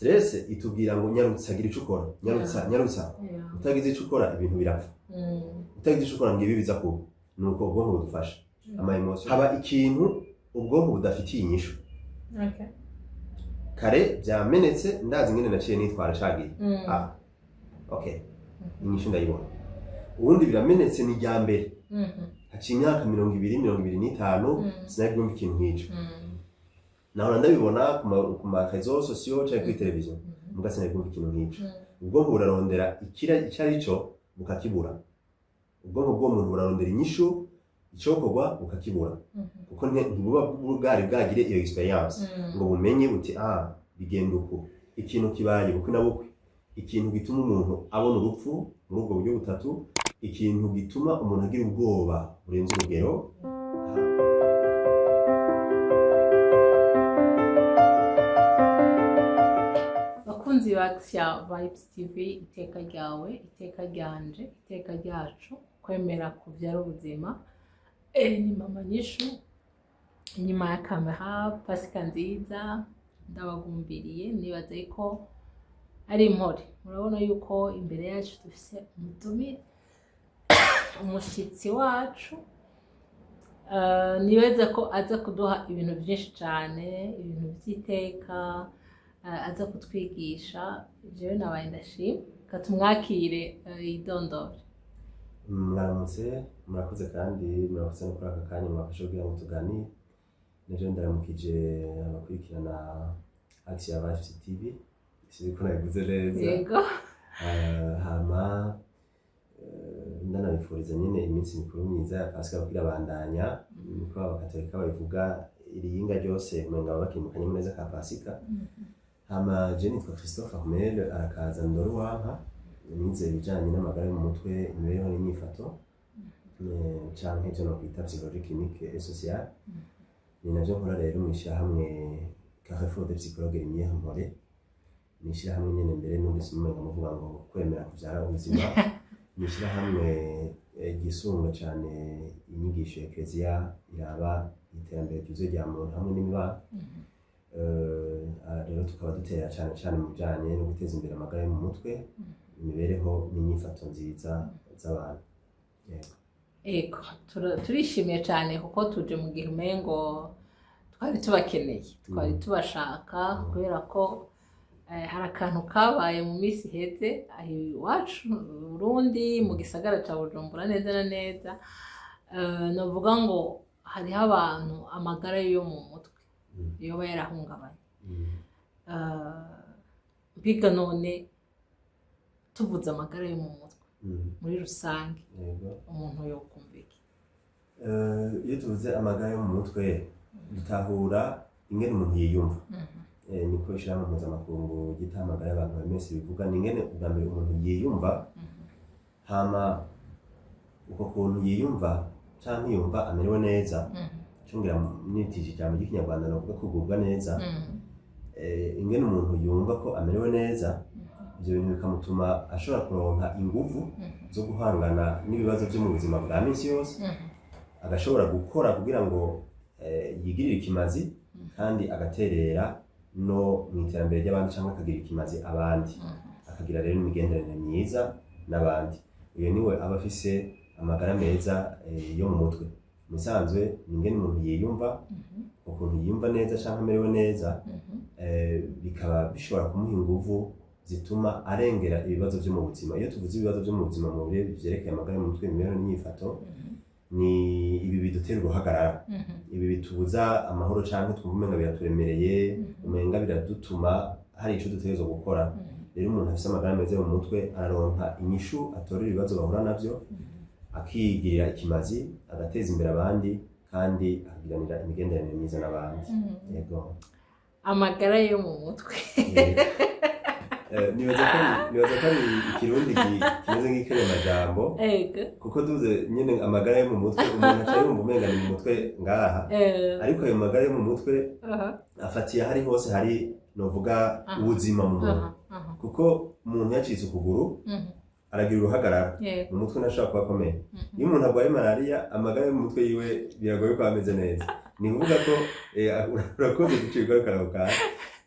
stress itubwira ngo nyarutsa gira ico ukora nyarutsa utagize ico ukora ibintu birapfa utagize ico ukora ngibi biza kuba nuko ubwonko budufasha ama emotion haba ikintu ubwonko budafitiye inyishu kare byamenetse ndazi ngene naciye nitwara shagiye okay inyishu ndayibona ubundi biramenetse ni rya mbere haciye imyaka 20-25 sinabyumva ikintu nk'ico naho ndabibona ku marezo sociaux cyangwa kuri televiziyo mugasina byumva ikintu nk'ico ubwonko burarondera icyari cyo bukakibura ubwonko bw'umuntu burarondera inyishu icokorwa bukakibura kuko ntibuba bwagire iyo experience ngo bumenye buti bigenda uko ikintu kibaye bukwe na bukwe ikintu gituma umuntu abona urupfu muri ubwo buryo butatu ikintu gituma umuntu agira ubwoba burenze urugero bakunzi ba Action Vibes TV iteka ryawe iteka ryanje iteka ryacu kwemera kuvyara ubuzima ni mama Nyishu inyuma ya kamera Pasika nziza ndabagumbiriye nibaza ko ari impore murabona yuko imbere yacu dufise umutumire umushitsi wacu nibaza ko aza kuduha ibintu byinshi cyane ibintu by'iteka aza kutwigisha jewe nabaye ndashima katumwakire idondore mwaramutse murakoze kandi murakoze no kuri aka kanya mwafashe kugira ngo tuganire neje ndaramukije abakurikirana Action Vibes TV siko nabivuze neza yego hama ndanabifuriza nyine iminsi mikuru myiza ya Pasika kugira bandanya niko abakatolika babivuga iriyinga ryose umenga bakimukanye neza ka Pasika hama je nitwa Christophe Armel arakaza ndoro wampa nize ibijanye n'amagara yo mu mutwe imibereho n'imyifato canke je no kwita psychologie clinique et sociale ni navyo nkora rero mwishira hamwe Carrefour de psychologue Lumière Mpore nishira hamwe nyene mbere n'ubisi mumenga muvuga ngo kwemera kuvyara ubuzima nishira hamwe gisunga cyane inyigisho ya Ecclesia iraba iterambere ryuzuye rya muntu hamwe n'imibano rero tukaba dutera cyane mu bijanye no guteza imbere amagara yo mu mutwe imibereho n'imyifato nziza z'abantu ego turishimiye cyane kuko tuje mu gihe umengo twari tubakeneye twari tubashaka kubera ko hari akantu kabaye mu minsi iheze aho iwacu Burundi mu gisagara cya Bujumbura neza na neza navuga ngo hariho abantu amagara yo mu mutwe yoba yarahungabanye biga none tuvuze amagara yo mu mutwe muri rusange umuntu yokumva iki iyo tuvuze amagara yo mu mutwe dutahura ingene umuntu yiyumva niko ishirahamwe mpuzamakungu ryita amagara y'abantu OMS bivuga ni ingene ubwa mbere umuntu yiyumva hama uko kuntu yiyumva canke yumva amerewe neza cungira nitije ijambo ry'ikinyarwanda novuga kugubwa neza ingene umuntu yumva ko amerewe neza ibyo bintu bikamutuma ashobora kuronka inguvu zo guhangana n'ibibazo byo mu buzima bwa minsi yose agashobora gukora kugira ngo yigirire ikimazi kandi agaterera no mu iterambere ry'abandi cyangwa akagira ikimazi abandi akagira rero imigenderanire myiza n'abandi uyu niwe aba afise amagara meza yo mu mutwe musanzwe ingene umuntu yiyumva ukuntu yiyumva neza cyangwa amerewe neza bikaba bishobora kumuha inguvu zituma arengera ibibazo byo mu buzima iyo tuvuze ibibazo byo mu buzima mu bihe byerekeye amagara mu mutwe imibereho n'imyifato ni ibi bidutera uruhagarara ibi bitubuza amahoro cyangwa twumva umenga biraturemereye umenga biradutuma hari icyo dutegerezwa gukora rero umuntu afite amagara meza mu mutwe araronka inyishu atorera ibibazo bahura navyo akigirira ikimazi agateza imbere abandi kandi akagiranira imigenderanire myiza n'abandi yego amagara yo mu mutwe nibaza ko ari ikirundi kimeze nk'ikere majambo kuko tuze nyine amagara yo mu mutwe umuntu acaye yumva umenga ni mu mutwe ngaha ariko ayo magara yo mu mutwe afatiye hari hose hari novuga ubuzima mu muntu kuko umuntu yacitse ukuguru aragira uruhagarara mu mutwe ntashobora kuba akomeye iyo umuntu arwaye malaria amagara yo mu mutwe yiwe biragoye ko ameze neza ni kuvuga ko urakoze gucibwa ukarabuka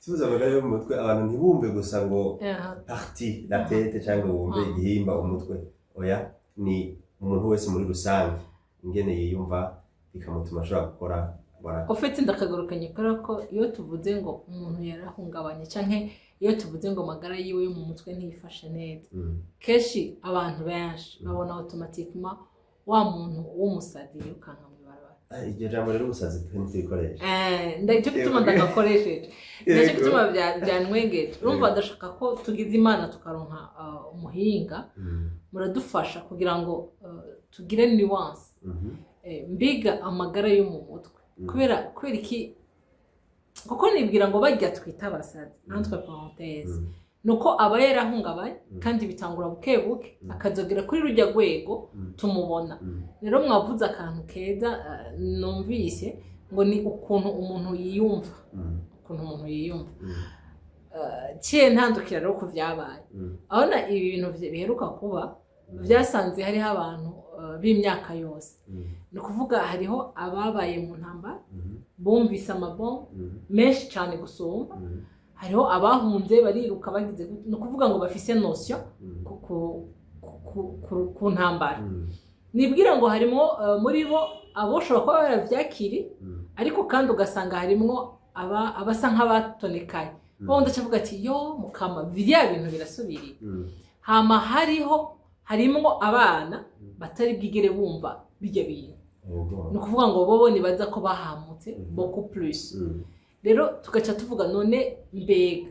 tuvuze amagara yo mu mutwe abantu ntibumve gusa ngo parti la tête cyangwa bumve igihimba umutwe oya ni umuntu wese muri rusange ingene yiyumva bikamutuma ashobora gukora ufite ndakagurukanye kubera ko iyo tuvuze ngo umuntu yarahungabanye canke iyo tuvuze ngo amagara yiwe yo mu mutwe ntiyifashe neza kenshi abantu benshi babona automatiquement wa muntu w'umusazi yirukanka mu barabara iryo jambo rero umusazi ntibikoresha ndacyo bituma ndagakoresheje ndacyo bituma byanwengeje urumva ndashaka ko tugize imana tukaronka umuhinga muradufasha kugira ngo tugire nuance mbiga amagara yo mu mutwe kubera iki kuko nibwira ngo bajya twita abasazi entre parenthèse nuko aba yarahungabanye kandi bitangura bukebuke akazogera kuri rujya rwego tumubona rero mwavuze akantu keza numvise ngo ni ukuntu umuntu yiyumva ciye ntandukira rero ku vyabaye abona ibi bintu biheruka kuba byasanze hariho abantu b'imyaka yose ni kuvuga hariho ababaye mu ntambara bumvise amabombe menshi cyane gusumba hariho abahunze bariruka bagize no kuvuga ngo bafise notion ku ntambara nibwira ngo harimo muri bo aboshobora kuba baravyakiri ariko kandi ugasanga harimo abasa nk'abatonekaye bo ndacavuga ati yo mukama biriya bintu birasubiriye hama harimo abana batari bwigere bumva bijya bintu no kuvuga ngo bobo nibaza ko bahamutse beaucoup plus rero tugaca tuvuga none mbega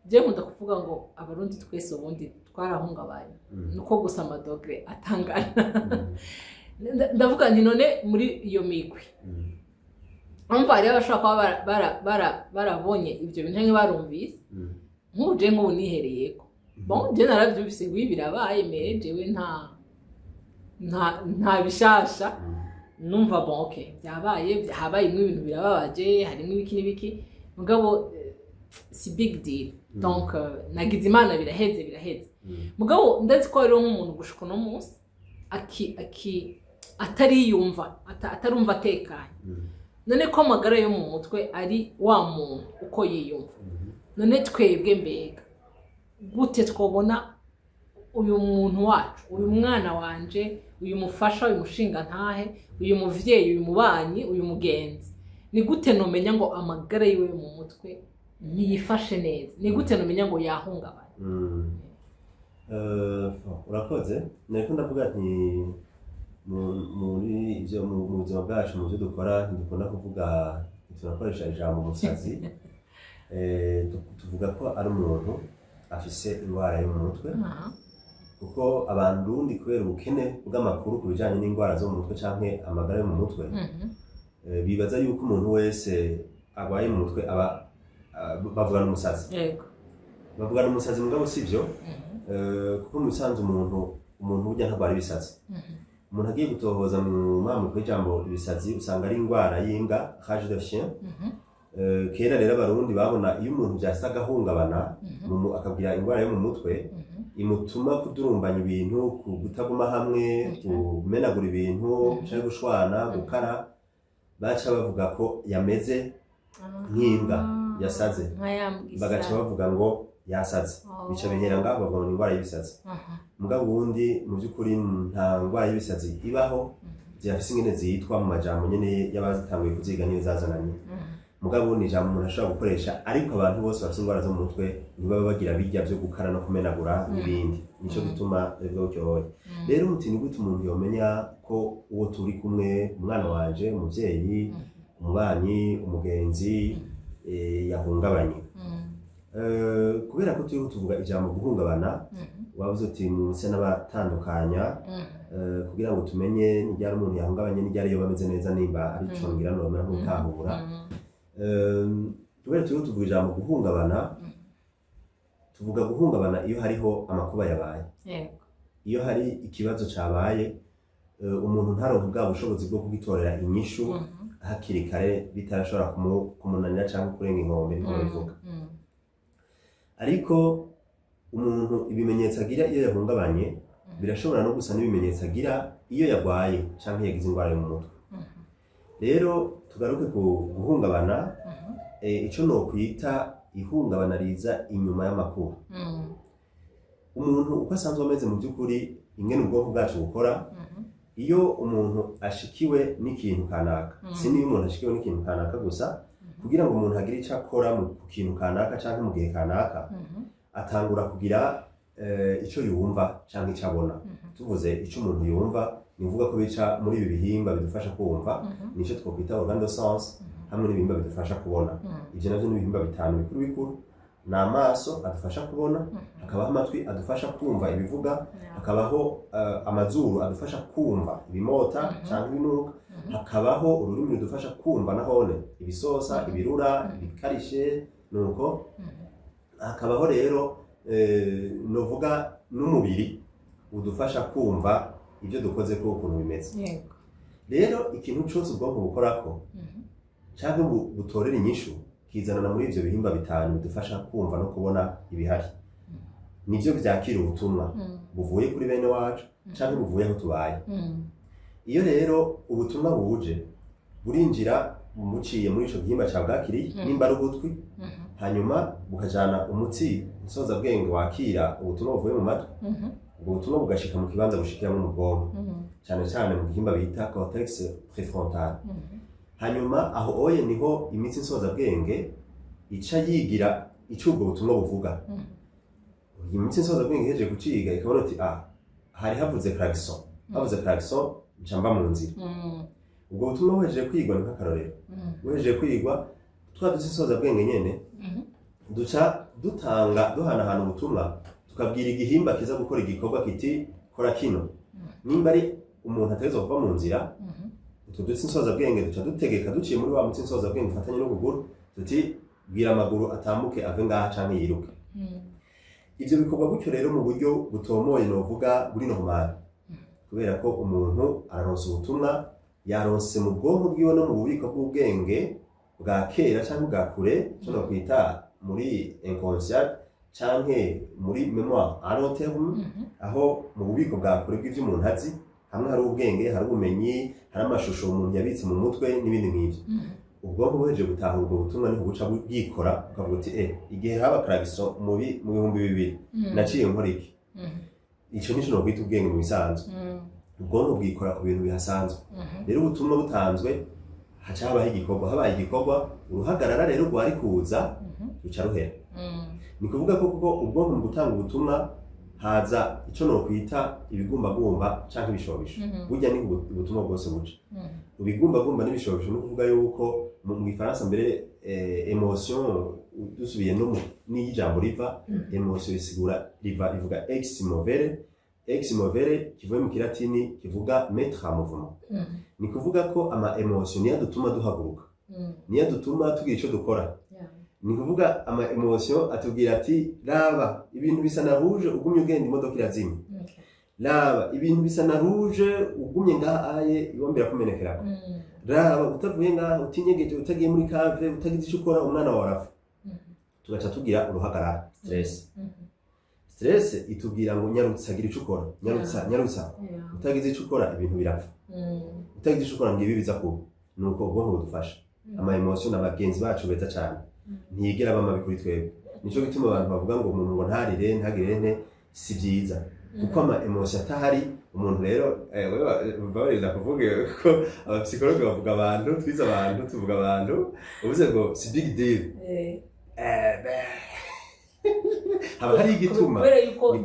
je nkunda kuvuga ngo abarundi twese ubundi twarahungabanye nuko gusa amadogre atangana ndavuga nti none muri iyo migwi umva rero bashobora kuba barabonye ibyo bintu nk'barumvise nk'uje nk'ubu nihereyeko bon je naravyumvise ngo birabaye mejewe nta bishasha numva bon okay byabaye habaye ibintu birababaje harimo ibiki n'ibiki mugabo si big deal donc nagize imana biraheze mugabo ndazi ko rero nk'umuntu gushika no munsi atariyumva atarumva atekanye none ko amagara yo mu mutwe ari wa muntu uko yiyumva none twebwe mbega gute twobona uyu muntu wacu uyu mwana wanje uyu mufasha uyu mushinga ntahe uyu muvyeyi uyu mubanyi uyu mugenzi ni gute nomenya ngo amagara yiwe mu mutwe ntiyifashe neza ni gute nomenya ngo yahungabanye urakoze niko ndavuga nti muri ivyo mu buzima bwacu mu byo dukora ntidukunda kuvuga turakoresha ijambo umusazi tuvuga ko ari umuntu afise indwara yo mu mutwe kuko abantu rundi kubera ubukene bw'amakuru ku bijanye n'indwara zo mu mutwe canke amagara yo mu mutwe bibaza yuko umuntu wese agwaye mu mutwe aba bavugana umusazi bavugana umusazi mugabo sivyo kuko mu bisanzwe umuntu burya ntabwo ibisazi umuntu agiye gutohoza mu mamuko y'ijambo ibisazi usanga ari indwara y'imbwa rage de chien kera rero abarundi babona iyo umuntu byasaga ahungabana akabwira indwara yo mu mutwe imutuma kudurumbanya ibintu kutaguma hamwe kumenagura ibintu cyangwa gushwana gukara baca bavuga ko yameze nk'imbwa yasaze bagaca bavuga ngo yasaze bica bihera ngaho bavuga ngo indwara y'ibisazi mugabo ubundi mu by'ukuri nta ndwara y'ibisazi ibaho zirafise ingene zitwa mu majambo nyene y'abazitanguye kuziga niyo zazananye mugabo ni ijambo umuntu ashobora gukoresha ariko abantu bose bafite indwara zo mu mutwe ntibaba bagira bijya byo gukara no kumenagura n'ibindi nico gituma bivuga cyohoye rero muti ni gute umuntu yomenya ko uwo turi kumwe umwana wanje umuvyeyi umubanyi umugenzi yahungabanye kubera ko turiho tuvuga ijambo guhungabana wabuze uti munsi n'abatandukanya kugira ngo tumenye n'iryari umuntu yahungabanye n'iryari yo bameze neza nimba ari cyo ngira no bamera nk'utahura kubera turiho tuvuga ijambo guhungabana tuvuga guhungabana iyo hariho amakuba yabaye iyo hari ikibazo cabaye umuntu ntaronke bwa bushobozi bwo kugitorera inyishu hakiri kare bitarashobora kumunanira cyangwa kurenga inkombe niko bivuga ariko umuntu ibimenyetso agira iyo yahungabanye birashobora no gusa n'ibimenyetso agira iyo yagwaye cyangwa yagize indwara yo mu mutwe rero tugaruke ku guhungabana ico no kwita ihungabana riza inyuma y'amakuru. Umuntu uko asanzwe ameze mu by'ukuri ingene ubwonko bwacu bukora, iyo umuntu ashikiwe n'ikintu kanaka, si niyo umuntu ashikiwe n'ikintu kanaka gusa, kugira ngo umuntu agire icyo akora ku kintu kanaka cyangwa mu gihe kanaka, atangura kugira icyo yumva cyangwa icyo abona. Tuvuze icyo umuntu yumva, ni ukuvuga ko bica muri ibi bihimba bidufasha kumva, nicyo twakwita organe de sens, hamwe n'ibihimba bidufasha kubona. Ibyo navyo ni ibihimba bitanu bikuru bikuru. Ni amaso adufasha kubona, hakabaho amatwi adufasha kumva ibivuga, hakabaho amazuru adufasha kumva ibimota cyangwa ibinuka, hakabaho ururimi rudufasha kumva nahone ibisosa, ibirura, ibikarishe, nuko hakabaho rero novuga n'umubiri udufasha kumva ibyo dukoze ko ukuntu bimeze. Rero ikintu cyose ubwonko bukorako cyangwa butorera inyishu kizanana muri ivyo bihimba bitanu bidufasha kumva no kubona ibihari. Nivyo byakira ubutumwa buvuye kuri bene wacu cyangwa buvuye aho tubaye. Iyo rero ubutumwa buje burinjira muciye muri ico gihimba cya bwakiriye nimba ari ugutwi, hanyuma bukajana umutsi insoza bwenge wakira ubutumwa buvuye mu matwi, ubwo butumwa bugashika mu kibanza bushikiramo mu bwonko, cyane cyane mu gihimba bita cortex préfrontal. Hanyuma aho oye niho imitsi nsoza bwenge ica yigira icyo ubwo butumwa buvuga. Imitsi nsoza bwenge heje kuciga ikabona ati hari havuze klaxon, havuze klaxon ncamba mu nzira. Ubwo butumwa wejeje kwigwa ni nk'akarorero. Wejeje kwigwa twadutse nsoza bwenge nyene duca duhanahana ubutumwa, tukabwira igihimba kiza gukora igikorwa kiti kora kino. Nimba ari umuntu ateza kuva mu nzira, utwo dutsi nsoza bwenge duca dutegeka duciye muri wa mutsi nsoza bwenge ufatanye n'ukuguru, tuti bwira amaguru atambuke ave ngaha canke yiruke. Ivyo bikorwa gutyo rero mu buryo butomoye novuga buri normal, kubera ko umuntu araronsa ubutumwa yaronse mu bwonko bwiwe no mu bubiko bw'ubwenge bwa kera cyangwa bwa kure, cyo no kwita muri inconscient canke muri mémoire à long terme, aho mu bubiko bwa kure bw'ivyo umuntu azi hamwe hari ubwenge, hari ubumenyi, hari amashusho umuntu yabitse mu mutwe n'ibindi nk'ivyo. Ubwonko buheje gutahura ubwo butumwa niho buca bwikora, ukavuga uti igihe haba klaxon mu bihumbi 2000 naciye nkora iki. Ico nico no kwita ubwenge mu bisanzwe. Ubwonko bwikora ku bintu bihasanzwe. Rero ubutumwa butanzwe haca habaho igikorwa, habaye igikorwa uruhagarara rero rwari kuza ruca ruhera. Ni kuvuga ko kuko ubwonko mu gutanga ubutumwa haza ico no kwita ibigumbagumba canke ibishobisho. Burya ni ubutumwa bwose buca. Ubigumbagumba n'ibishobisho no kuvuga yuko mu Gifaransa mbere emotion dusubiye no ni ijambo riva emotion isigura riva ivuga ex movere kivuye mu kilatini kivuga mettre en mouvement. Ni kuvuga ko ama emotion niyo dutuma duhaguruka, niyo dutuma tugira ico dukora. Ni kuvuga ama emotion atubwira ati raba ibintu bisa na rouge ugumye ugenda imodoka irazimye. Raba ibintu bisa na rouge ugumye ngahaye iwombera kumenekerako. Raba utavuye ngaha utinyegeje utagiye muri cave utagize ico ukora umwana wawe arafa. Tugaca tugira uruhagarara stress itubwira ngo nyarutsa gira ico ukora, nyarutsa utagize ico ukora ibintu birapfa. Utagize ico ukora ngibi biza kuba. Nuko ubwonko budufasha. Ama emotion n'abagenzi bacu beza cyane ntiyigera bama bikuri twebwe. Nico gituma abantu bavuga ngo umuntu ngo ntarire ntagire si byiza, kuko ama emotion atahari umuntu rero babarira kuvuga ko abapsikologe bavuga abantu twiza abantu tuvuga abantu uvuze ngo si big deal. Haba hari igituma yuko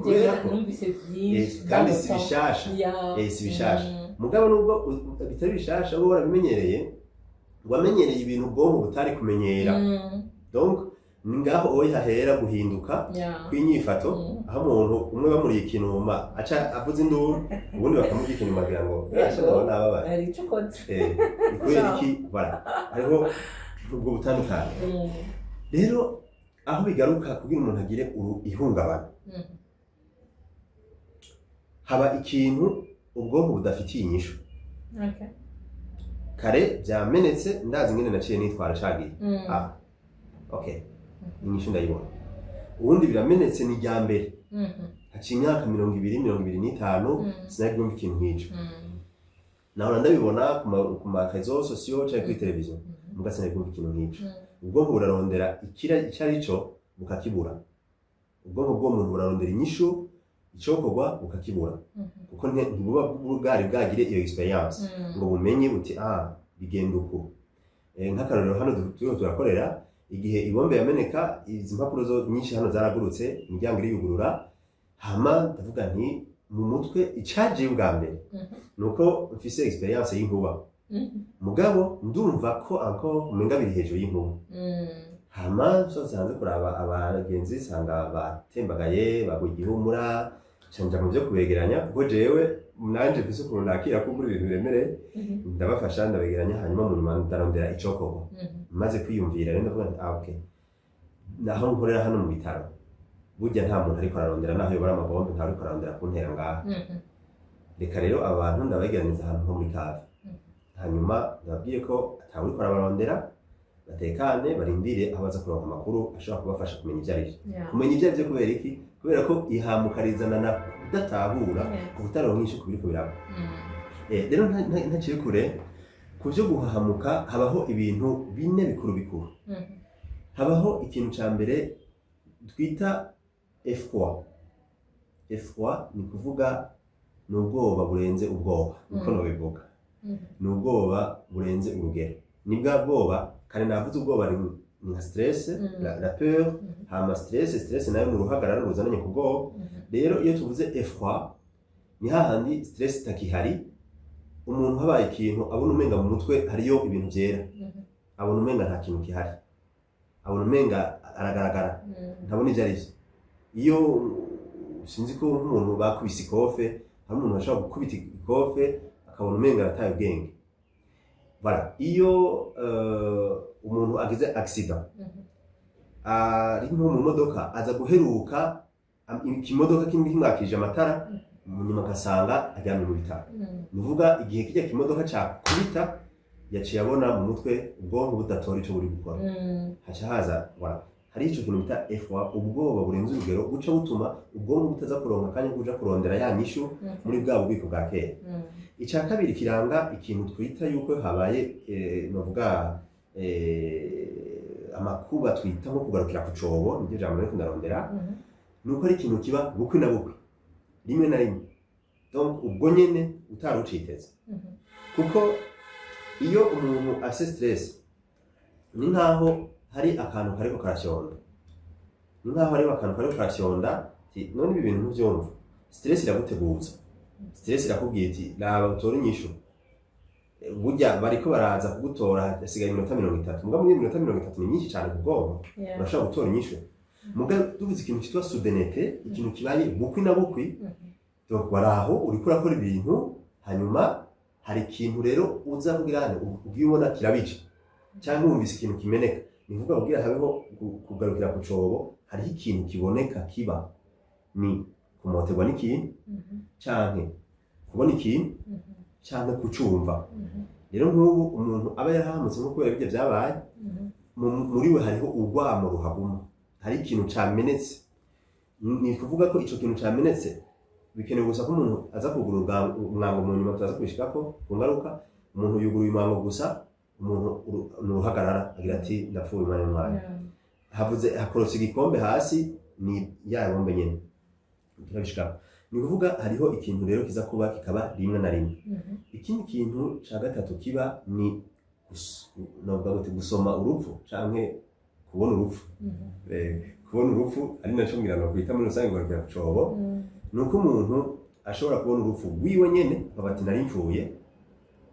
numvise byinshi kandi si bishasha. Si bishasha mugabo nubwo bitari bishasha bo barabimenyereye, wamenyereye ibintu ubwonko butari kumenyera. Donc ningaho oyi hahera guhinduka kw'inyifato, aho umuntu umwe bamuriye ikinuma aca avuze induru ubundi bakamugira ikinuma kugira ngo ashobora nababara ari ico koze kubera iki bara ariho ubwo butandukanye. Rero aho bigaruka kugira umuntu agire ihungabana, haba ikintu ubwonko budafitiye inyishu. Kare byamenetse ndazi ngene naciye nitwara cagiye. Inyishu ndayibona. Ubundi biramenetse ni rya mbere. Haciye imyaka 20-25 sinabyumva ikintu nk'ico. Naho ndabibona ku ma réseaux sociaux cyangwa kuri televiziyo. Muga sinabyumva ikintu nk'ico. ubwonko burarondera icyo ari cyo bukakibura, ubwonko bw'umuntu burarondera inyishu icokorwa bukakibura, kuko ntibuba bwari bwagire iyo experience ngo bumenye buti bigenda uku. Nk'akarorero hano turiho turakorera, igihe ibombe yameneka, izi mpapuro nyinshi hano zaragurutse, imiryango iriyugurura, hama ndavuga nti mu mutwe icaje ubwa mbere nuko mfise experience y'inkuba, mugabo ndumva ko umenga biri hejuru y'inkuba. Hama sanze kuraba abagenzi sanga batembagaye bagwa igihumura, canja mu byo kubegeranya, kuko jewe nanje mfise ukuntu nakira ko muri ibintu biremereye, ndabafasha ndabegeranya, hanyuma mu nyuma ndarondera icokorwa. Maze kwiyumvira rero ndavuga nti okay, naho nkorera hano mu bitaro burya nta muntu ariko ararondera, naho yobora amabombe nta ariko ararondera kuntera ngaha. Reka rero abantu ndabegeraniza ahantu nko muri kave, hanyuma ndababwiye ko atawe uriko arabarondera, batekane barindire aho baza kuronka amakuru ashobora kubafasha kumenya ibyo arivyo. Kumenya ibyo arivyo kubera iki? Kubera ko ihamuka rizana na kudatahura, kutaronka inyishu ku biriko biraba. Rero ntaciye kure ku vyo guhahamuka, habaho ibintu 4 bikuru. Habaho ikintu ca mbere twita effroi. Effroi ni kuvuga ni ubwoba burenze ubwoba, niko nobivuga. Ni ubwoba burenze urugero. Ni bwa bwoba kandi navuze ubwoba ni nka stress, la peur, hama stress nayo mu ruhagarara ruzananye ku bwoba. Rero iyo tuvuze effroi ni hahandi stress takihari, umuntu habaye ikintu abona umenga mu mutwe hariyo ibintu byera, abona umenga nta kintu kihari, abona umenga aragaragara, ntabona ibyo arivyo. Iyo sinzi ko nk'umuntu bakubise ikofe, hari umuntu ashobora gukubita ikofe akabona umenga arataye ubwenge. Voilà, iyo umuntu agize accident, ari nko mu modoka aza guheruka ikimodoka kimwe kimwakije amatara, munyuma agasanga aryamye mu bitaro. Nuvuga igihe kijya kimodoka cakubita yaciye abona mu mutwe ubwonko budatora ico buri gukora, haca haza voilà, hari ico kintu bita effroi, ubwoba burenze urugero buca butuma ubwonko butaza kuronka kanya kuja kurondera ya nyishu muri bwa bubiko bwa kera. Ica kabiri kiranga ikintu twita yuko habaye novuga amakuba twita nko kugarukira ku cobo, nivyo jambo rero ndarondera, nuko ari ikintu kiba bukwi na bukwi, rimwe na rimwe. Donc ubwo nyene utaruciteze, kuko iyo umuntu afise stress ni nkaho hari akantu kariko karashonda, ni nkaho hari akantu kariko karashonda, none ibi bintu ntuvyumva. Stress iraguteguza, stress irakubwira iti raba utore inyishu. Burya bariko baraza kugutora hasigaye iminota 30, muga muri iminota 30 ni myinshi cyane ku bwonko, urashobora gutora inyishu. Muga tuvuze ikintu cyitwa soudainete, ikintu kibaye bukwi na bukwi, donc baraho uriko urakora ibintu, hanyuma hari ikintu rero uza kugira ubwibona kirabica, cyangwa wumvise ikintu kimeneka, nivuga kugira habeho kugarukira ku cobo, hari ikintu kiboneka kiba, ni kumoterwa n'ikintu canke kubona ikintu canke kucumva. Rero nk'ubu umuntu aba yarahamutse nko kubera bijya byabaye, muri we hariho urwamo ruhaguma, hari ikintu camenetse. Ni kuvuga ko ico kintu camenetse bikenewe gusa ko umuntu aza kugura umwango mu nyuma tutaza kwishikako ku ngaruka. Umuntu yuguruye umwango gusa, umuntu nuhagarara agira ati ndapfuye umwanya mwanya, havuze hakorose igikombe hasi, ni ya bombe nyene turabishikako. Ni kuvuga hariho ikintu rero kiza kuba kikaba rimwe na rimwe. Ikindi kintu ca gatatu kiba ni gusoma urupfu canke kubona urupfu. Kubona urupfu ari naco ngirano kwita muri rusange ngo cobo, nuko umuntu ashobora kubona urupfu wiwe nyene babati nari mfuye,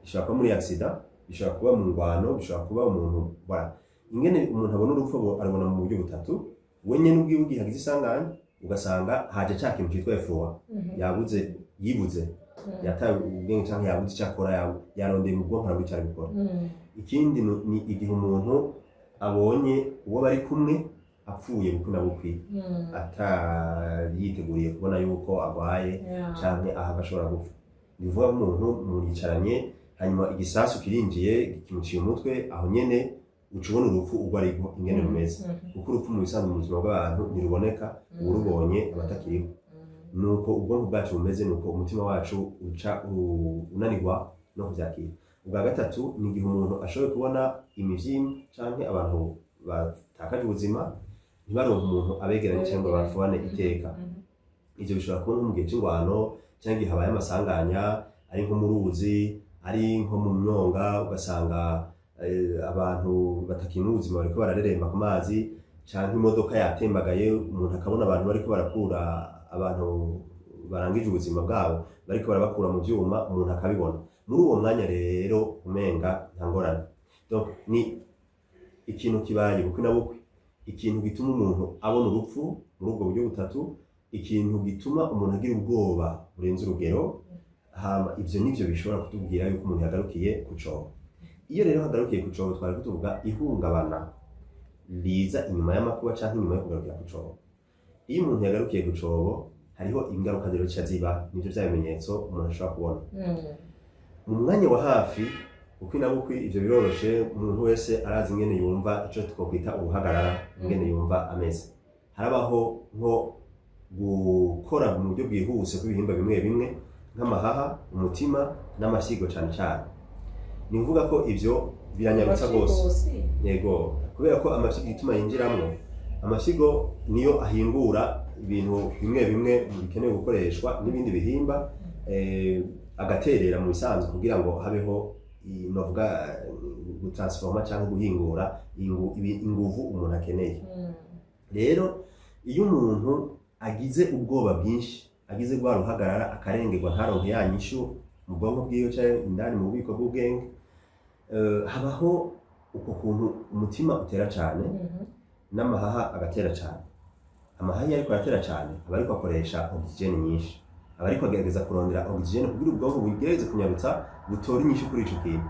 bishobora kuba muri accident, bishobora kuba mu ngwano, bishobora kuba umuntu bara ingene umuntu abona urupfu arabona mu buryo butatu. We nyene ubwiwe gihagize isanganya, ugasanga haje cya kintu cyitwa effroi, yibuze yataye ubwenge cyangwa yabuze cyakora, yarondeye mu bwonko arabwicara gukora. Ikindi ni igihe umuntu abonye uwo bari kumwe apfuye bukwi na bukwi, yiteguriye kubona yuko agwaye canke aha gashobora gupfa. Bivuga umuntu muricaranye, hanyuma igisasu kirinjiye kimuciye umutwe, aho nyene ucubona urupfu ubwo ari ingene rumeze, kuko urupfu mu bisanzwe mu buzima bw'abantu ntiruboneka, urubonye abatakiriho. Nuko ubwonko bwacu bumeze, nuko umutima wacu uca unanirwa no kuvyakira. Ubwa gatatu ni igihe umuntu ashoboye kubona imivyimba canke abantu batakaje ubuzima ntibaronke umuntu abegeranye cyangwa bafubane iteka. Ivyo bishobora kuba nko mu gihe c'ingwano cyangwa igihe habaye amasanganya ari nko mu ruzi, ari nko mu myonga, ugasanga abantu batakina ubuzima bariko barareremba ku mazi, canke imodoka yatembagaye umuntu akabona abantu bariko barakura abantu barangije ubuzima bwabo bariko barabakura mu vyuma umuntu akabibona. Muri uwo mwanya rero umenga nta ngorane. Donc ni ikintu kibaye bukwi na bukwi, ikintu gituma umuntu abona urupfu muri ubwo buryo butatu, ikintu gituma umuntu agira ubwoba burenze urugero, hama ivyo nivyo bishobora kutubwira yuko umuntu yagarukiye ku cobo. Iyo rero hagarukiye ku cobo twari kutuvuga ihungabana liza inyuma y'amakuba canke inyuma yo kugarukira ku cobo. Iyo umuntu yagarukiye ku cobo hariho ingaruka zero ziba, nivyo vya bimenyetso umuntu ashobora kubona. Mu mwanya wa hafi uko na bukwi ivyo biroroshe, umuntu wese arazi ingene yumva ico twokwita ubuhagarara, ingene yumva ameze. Harabaho nko gukora mu buryo bwihuse kw'ibihimba bimwe bimwe nk'amahaha, umutima n'amasigo cane cane. Ni mvuga ko ivyo biranyarutsa gose. Yego, kubera ko amasigo ituma yinjiramwo, amasigo niyo ahingura ibintu bimwe bimwe bikenewe gukoreshwa n'ibindi bihimba agaterera mu bisanzwe kugira ngo habeho novuga gutransforma cyangwa guhingura inguvu umuntu akeneye. Rero iyo umuntu agize ubwoba bwinshi, agize rwa ruhagarara akarengerwa ntaronke ya nyishu mu bwonko bwiwe cyangwa indani mu bubiko bw'ubwenge, habaho uko kuntu umutima utera cyane n'amahaha agatera cyane. Amahaha ariko aratera cyane aba ariko akoresha oxygene nyinshi, aba ariko agerageza kurondera oxygene kugira ubwonko bugereze kunyarutsa butora inyishu kuri ico kintu.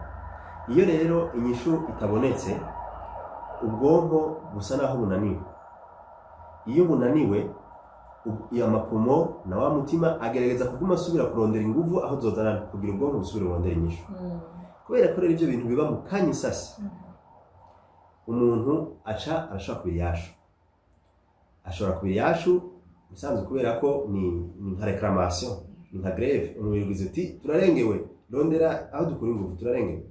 Iyo rero inyishu itabonetse, ubwonko busa naho bunaniwe. Iyo bunaniwe, amapumo na wa mutima agerageza kuguma asubira kurondera inguvu aho zozanana kugira ubwonko busubire kurondera inyishu. Kubera ko rero ivyo bintu biba mu kanya isasi, umuntu arashobora kubira iyashu. Ashobora kubira iyashu bisanzwe kubera ko ni nka reclamation, ni nka greve. Umubiri ugize uti turarengewe, rondera aho dukura inguvu, turarengewe.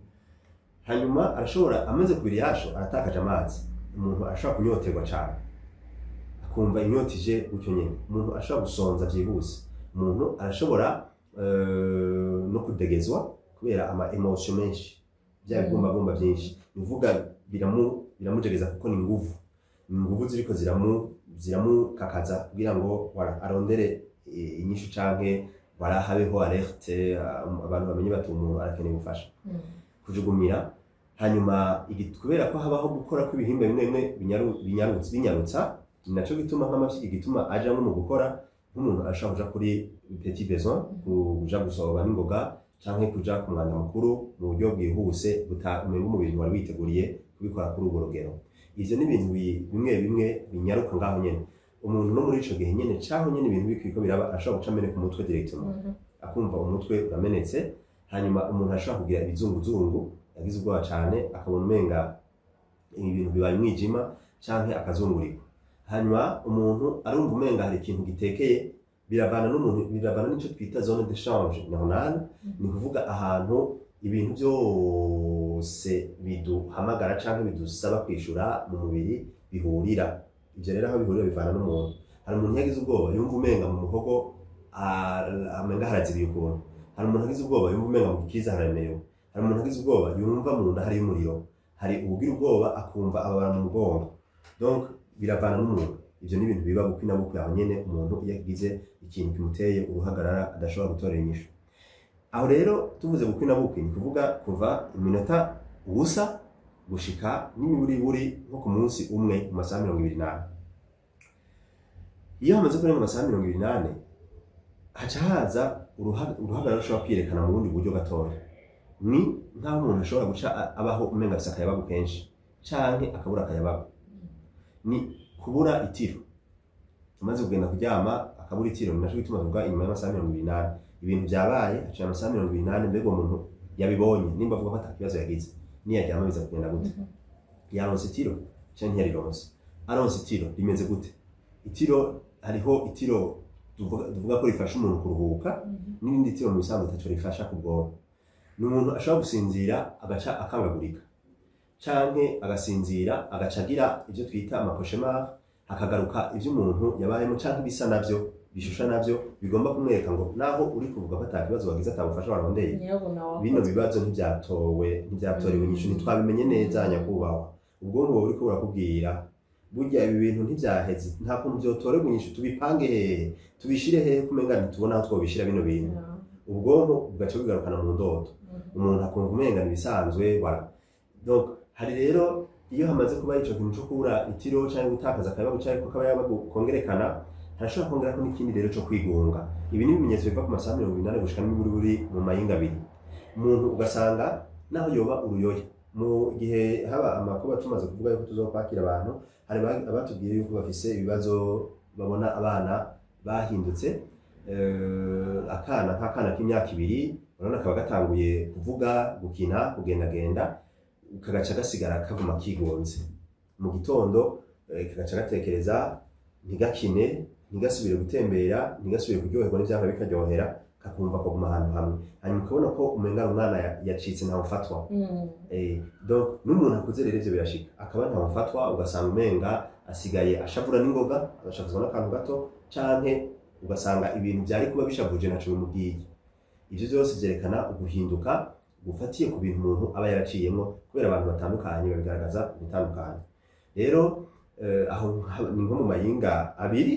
Hanyuma arashobora amaze kubira iyashu aratakaje amazi, umuntu arashobora kunyoterwa cyane akumva inyota ije gutyo nyene. Umuntu arashobora gusonza byihuse, umuntu arashobora no kudegezwa kubera ama emotion menshi, bya bigomba byinshi. Nivuga biramujegeza kuko ni inguvu ziriko ziramukakaza kugira ngo arondere inyishu canke habeho alerte, abantu bamenye bati umuntu arakeneye gufasha kujugumira. Hanyuma kubera ko habaho gukora kw'ibihimba bimwe binyarutsa, ni naco gituma nk'amafyi gituma aja nko mu gukora, nk'umuntu ashobora kuja kuri petit besoin, kuja gusoba n'ingoga canke kuja ku mwanda mukuru mu buryo bwihuse umenga umubiri wari witeguriye kubikora kuri urwo rugero. Ivyo ni ibintu bimwe binyaruka ngaho nyene. Umuntu no muri ico gihe nyene caho nyene ibintu bikiko biraba ashobora guca meneka umutwe directement, akumva umutwe uramenetse. Hanyuma umuntu ashobora kugira ibizunguzungu, yagize ubwoba cane, akabona umenga ibintu bibaye umwijima canke akazungurika. Hanyuma umuntu arumva umenga hari ikintu gitekeye, biravana n'ico twita zone d'échange neuronale. Ni kuvuga ahantu ibintu byose biduhamagara canke bidusaba kwishura mu mubiri bihurira. Ivyo rero aho bihurira bivana n'umuntu. Hari umuntu yagize ubwoba yumva umenga mu muhogo amenga harazibiye ukuntu. Hari umuntu agize ubwoba yumva umenga mu gikiza haramerewe. Hari umuntu agize ubwoba yumva mu nda hari umuriro. Hari ubugira ubwoba akumva ababara mu mugongo. Donc biravana n'umuntu. Ivyo ni ibintu biba bukwi na bukwi aho nyene umuntu iyo agize ikintu kimuteye uruhagarara adashobora gutora inyishu. Aho rero tuvuze bukwi na bukwi, ni kuvuga kuva iminota ubusa gushika n'imiburiburi nko ku munsi umwe mu masaha 28. Iyo hamaze kurenga amasaha 28, haca haza uruhagarara rushobora kwiyerekana mu bundi buryo gatoya. Ni nk'aho umuntu ashobora guca abaho umenga afise akayabagu kenshi canke akabura akayabagu. Ni kubura itiro. Umaze kugenda kuryama akabura itiro, naco gituma tuvuga inyuma y'amasaha 28 ibintu byabaye aciye amasaha 28. Mbega umuntu yabibonye nimba avuga ko atakibazo yagize, niyaryama biza kugenda gute? Yaronse itiro canke ntiyarironse? Aronse itiro rimeze gute? Itiro, hariho itiro tuvuga ko rifasha umuntu kuruhuka, n'irindi tiro mu bisanzwe taco rifasha ku bwonko. Ni umuntu ashobora gusinzira agaca akangagurika, canke agasinzira agaca agira ivyo twita amakoshemar, hakagaruka ivyo umuntu yabayemo canke ibisa navyo bishusha navyo bigomba kumwereka ngo naho uri kuvuga ko atakibazo wagize atabufasha warondeye bino bibazo ntivyatorewe inyishu ntitwabimenye neza nyakubahwa ubwonko buba buriko burakubwira burya ibi bintu ntivyaheze nta kuntu vyotorerwa inyishu tubipange hehe tubishire hehe kumenga ntitubona aho twobishira bino bintu ubwonko bugaca bugarukana mu ndoto umuntu akumva umenga nibisanzwe voilà donc hari rero iyo hamaze kuba ico kintu cyo kubura itiro canke gutakaza akayabagu canke ko akayabagu kongerekana harashobora kongerako n'ikindi rero cyo kwigunga ibi ni ibimenyetso biva ku masaha 80 gushika n'iburi mu mayinga abiri umuntu ugasanga naho yoba uruyoya mu gihe haba amakuba tumaze kuvuga yuko tuzokwakira abantu hari abatubwiye yuko bafise ibibazo babona abana bahindutse akana k'imyaka 2 urabona kaba gatanguye kuvuga gukina kugendagenda kagaca gasigara kaguma kigonze mu gitondo kagaca gatekereza ntigakine ntigasubire gutembera ntigasubire kuryoherwa n'ivyanga bikaryohera kakumva ko guma ahantu hamwe hanyuma ukabona ko umenga umwana yacitse ntawe ufatwa donc n'umuntu akuze rero ivyo birashika akaba ntawe ufatwa ugasanga umenga asigaye ashavura n'ingoga agashavuzwa n'akantu gato canke ugasanga ibintu vyari kuba bishavuje naco bimubwiye ivyo vyose vyerekana uguhinduka gufatiye ku bintu umuntu aba yaraciyemwo kubera abantu batandukanye babigaragaza gutandukanye rero aho ni nko mu mayinga abiri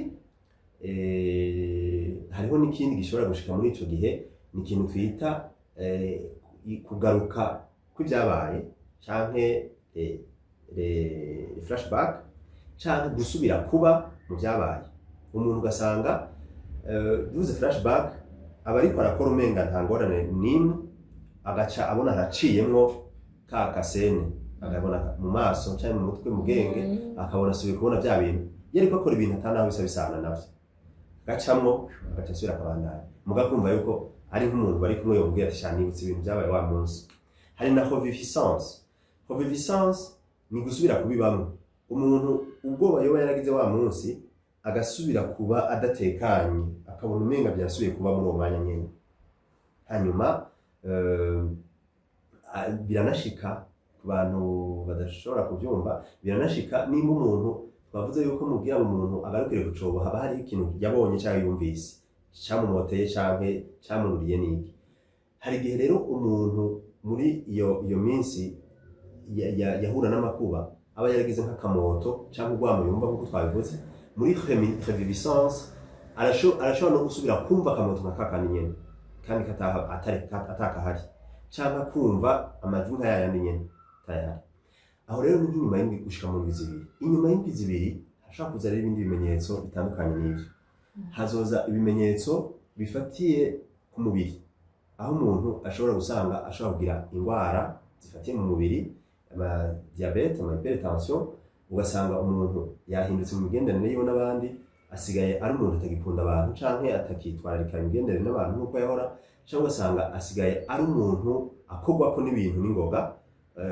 hariho n'ikindi gishobora gushika muri ico gihe ni ikintu twita kugaruka kw'ivyabaye canke flashback canke gusubira kuba mu vyabaye umuntu ugasanga duze flashback aba ariko arakora umenga nta ngorane n'imwe agaca abona haciyemwo ka kasene agabona mu maso canke mu mutwe mu bwenge akabona asubiye kubona vya bintu yariko akora ibintu atanaho bisa bisana navyo gacamwo agaca asubira akabandanya mugakumva yuko ari nk'umuntu bari kumwe yobwira ati shani ibutse ibintu vyabaye wa munsi hari na reviviscence ni gusubira kubibamwo umuntu ubwoba yoba yaragize wa munsi agasubira kuba adatekanye akabona umenga byasubiye kuba muri uwo mwanya nyene hanyuma biranashika ku bantu badashobora kubyumva biranashika nimba umuntu twavuze yuko mubwira umuntu agarukire kucobo haba hari ikintu yabonye cyangwa yumvise cyamumoteye canke cyamururiye niki hari gihe rero umuntu muri iyo minsi yahura n'amakuba aba yaragize nk'akamoto cyangwa urwamo yumva nk'uko twabivuze muri reviviscence arashobora no gusubira kumva akamoto nka kakandi nyene kandi atakahari cyangwa kumva amajwi nka yayandi nyene tayari aho rero ni nk'inyuma y'indwi gushika mu ndwi zibiri inyuma y'indwi zibiri hashobora kuza rero ibindi bimenyetso bitandukanye n'ivyo hazoza ibimenyetso bifatiye ku mubiri aho umuntu ashobora gusanga ashobora kugira indwara zifatiye mu mubiri ama diabete ama hypertension ugasanga umuntu yahindutse mu migenderanire yiwe n'abandi asigaye ari umuntu atagikunda abantu canke atakitwararika imigenderanire n'abantu nk'uko yahora cyangwa ugasanga asigaye ari umuntu akogwako n'ibintu n'ingoga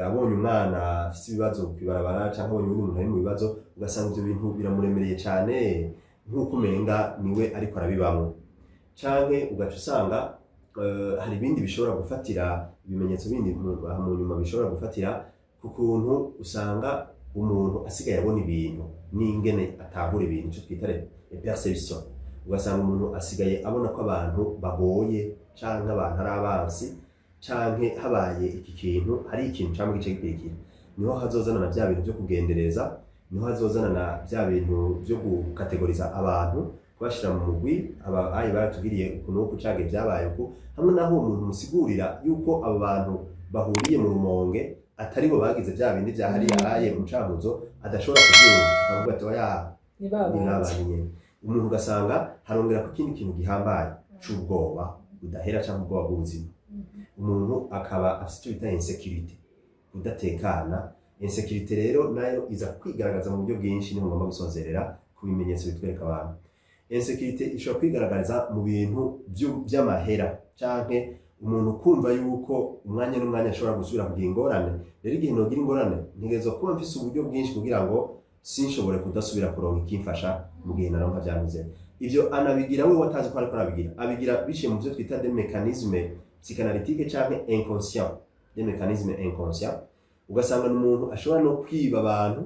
abonye umwana afite ibibazo kwibarabara canke abonye undi muntu ari mu bibazo ugasanga ivyo bintu biramuremereye cane nk'uko umenga niwe ariko arabibamwo canke ugaca usanga hari ibindi bishobora gufatira ibimenyetso bindi mu nyuma bishobora gufatira ku kuntu usanga umuntu asigaye abona ibintu n'ingene atahura ibintu cyo twita perception ugasanga umuntu asigaye abona ko abantu bagoye canke abantu ari abansi canke habaye iki kintu hari ikintu cyangwa igice gikurikira niho hazozana na bya bintu byo kugendereza niho hazozana na bya bintu byo gukategoriza abantu kubashira mu mugwi ayi baratugiriye ukuntu uko cage byabaye uko hamwe naho umuntu musigurira yuko abo bantu bahuriye mu rumonge atari bo bagize bya bindi byahari yaraye umucamuzo adashobora kubyumva akavuga ati oya ni babanye umuntu ugasanga harongera ku kindi kintu gihambaye c'ubwoba budahera cyangwa ubwoba bw'ubuzima umuntu akaba afite icyo bita insecurity kudatekana insecurity rero nayo iza kwigaragaza mu buryo bwinshi niho ngomba gusozerera ku bimenyetso bitwereka abantu insecurity ishobora kwigaragaza mu bintu by'amahera canke umuntu kumva yuko umwanya n'umwanya ashobora gusubira kugira ingorane rero igihe nogira ingorane ntegerezwa kuba mfise uburyo bwinshi kugira ngo sinshobore kudasubira kuronka ikimfasha mu gihe naronka vyanuze ivyo anabigira we watazi ko ariko abigira biciye mu byo twita des mécanismes psychanalytiques canke inconscient des mécanismes inconscients ugasanga n'umuntu ashobora no kwiba abantu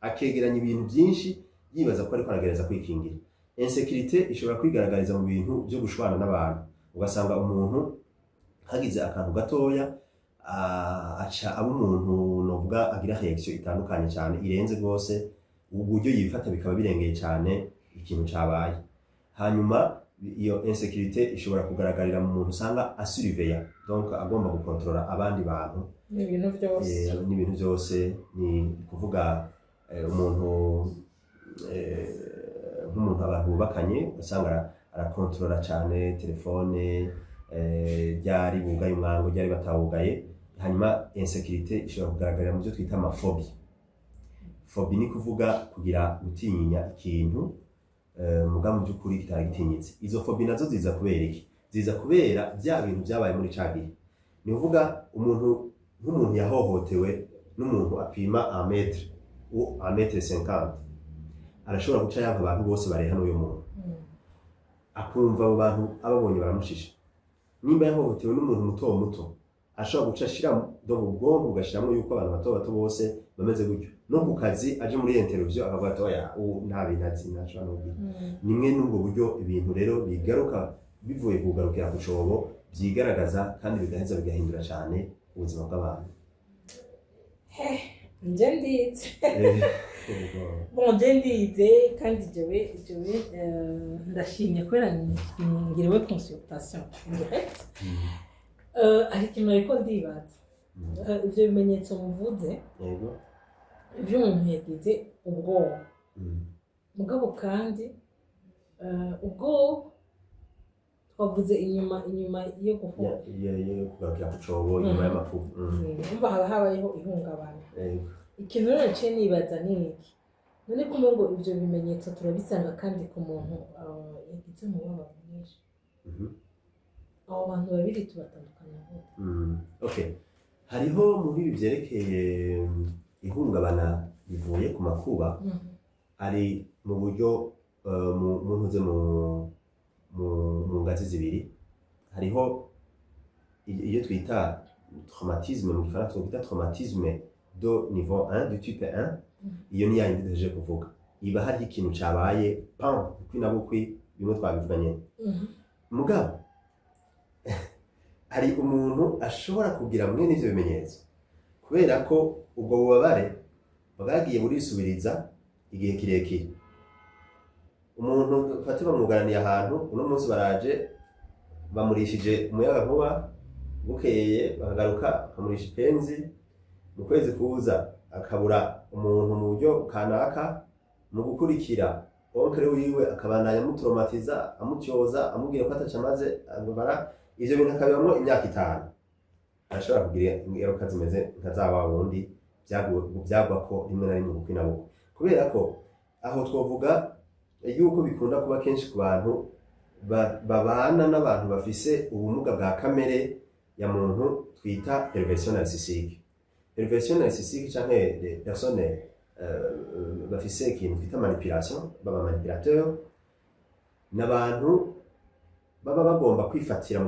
akegeranya ibintu byinshi yibaza ko ariko aragereza kwikingira. Insécurité ishobora kwigaragariza mu bintu byo gushwana n'abantu, ugasanga umuntu hagize akantu gatoya aca abo umuntu novuga agira reaction itandukanye cyane irenze rwose, uburyo yifata bikaba birengeye cyane ikintu cabaye. Hanyuma iyo insécurité ishobora kugaragarira mu muntu usanga asurveya, donc agomba gukontrola abandi bantu n'ibintu byose, ni kuvuga umuntu nk'umuntu abantu bubakanye usanga arakontrola cyane telefone, ryari bugaye umwango ryari batawugaye. Hanyuma insécurité ishobora kugaragarira mu byo twita amaphobie. Phobie ni kuvuga kugira gutinya ikintu muga mu by'ukuri kitagitinyitse. Izo phobie nazo ziza kubera iki? Ziza kubera bya bintu byabaye muri cagihe. Ni kuvuga umuntu nk'umuntu yahohotewe n'umuntu apima 1 metre ou 1,50 m, arashobora guca yanka abantu bose bareha n'uyo muntu, akumva abo bantu ababonye baramushisha. Nimba yahohotewe n'umuntu muto ashobora guca ashira do mu bwonko ugashiramo yuko abantu bato bose bameze gutyo. No ku kazi aje muri interview akavuga ati oya nta bintu azi ntashobora no kugira. Nimwe n'ubwo buryo ibintu rero bigaruka bivuye kugarukira ku cobo byigaragaza kandi bigaheza bigahindura cyane ubuzima bw'abantu. Nje ndize ndize kandi jewe ndashimye kubera ngiriwe consultation direct. Ariko ikintu ndibaza ivyo bimenyetso muvuze ivyo umuntu yagize ubwoba, mugabo kandi ubwo twavuze inyuma yo kugarukira ku cobo, inyuma y'amakuba umva haba habayeho ihungabana. Ikintu rero naciye nibaza ni iki, none kumwe ngo ivyo bimenyetso turabisanga kandi ku muntu yagize umubabaro mwinshi. Abo bantu babiri tubatandukanya gute? Okay, hariho muri ibi byerekeye ihungabana bivuye ku makuba, ari mu buryo muntuze mu ngazi zibiri. Hariho iyo twita traumatisme mu gifaransa, twita traumatisme de niveau 1 du type 1. Iyo ni yandi ndaje kuvuga, iba hari ikintu cabaye pam kwinabukwi bimwe twabivuganye. Mugabo hari umuntu ashobora kugira mwene ivyo bimenyetso kubera ko ubwo bubabare bwagiye burisubiriza igihe kirekire. Umuntu fati bamwugaraniye ahantu, uno munsi baraje bamurishije umuyaga nkuba, bukeye bakagaruka bakamurisha ipenzi, mu kwezi kuza akabura umuntu mu buryo kanaka, mu gukurikira onkere wiwe akabandanya amutraumatiza, amutyoza, amubwira ko ataca maze abara. Ivyo bintu akabibamwo imyaka 5, arashobora kugira ingaruka zimeze nka zaba wundi byagwa ko rimwe na rimwe gukina buko. Kubera ko aho twovuga yuko bikunda kuba kenshi ku bantu babana n'abantu bafise ubumuga bwa kamere ya muntu twita perversion narcissique. Perversion narcissique canke les personnes bafise ikintu twita manipulation, baba manipulateur, n'abantu baba bagomba kwifatira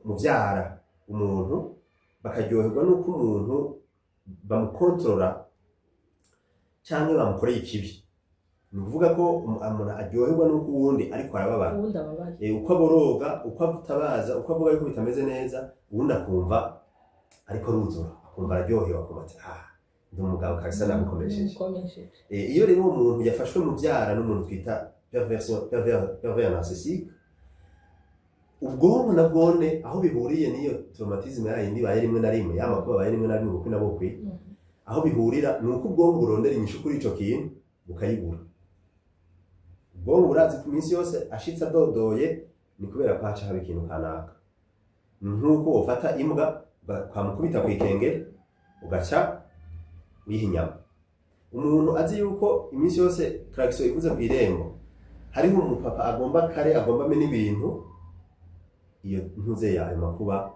mu vyara umuntu, bakaryoherwa nuko umuntu bamukontrola canke bamukoreye ikibi. Ni ukuvuga ko umuntu aryoherwa nuko uwundi ariko arababara, uko aboroga, uko abutabaza, uko avuga yuko bitameze neza, uwundi akumva ariko aruzura, akumva araryohewe, akumva ati ndi umugabo kabisa namukomesheje. Iyo rero umuntu yafashwe mu vyara n'umuntu twita pervers narcissique, ubwonko nabwone aho bihuriye n'iyo traumatisme yayindi baye rimwe na rimwe, yamakuba baye rimwe na rimwe kuko nabokwe, aho bihurira nuko ubwonko burondera inyishu kuri ico kintu bukayibura. Ubwonko burazi ku minsi yose ashitse adodoye ni kubera ko haca haba ikintu kanaka. Nkuko ufata imbwa ukamukubita ku ikengere ugaca wihinyama. Umuntu azi yuko iminsi yose traction ivuze ku irembo, hariho umupapa agomba kare, agomba amenye ibintu, iyo ntuze yayo makuba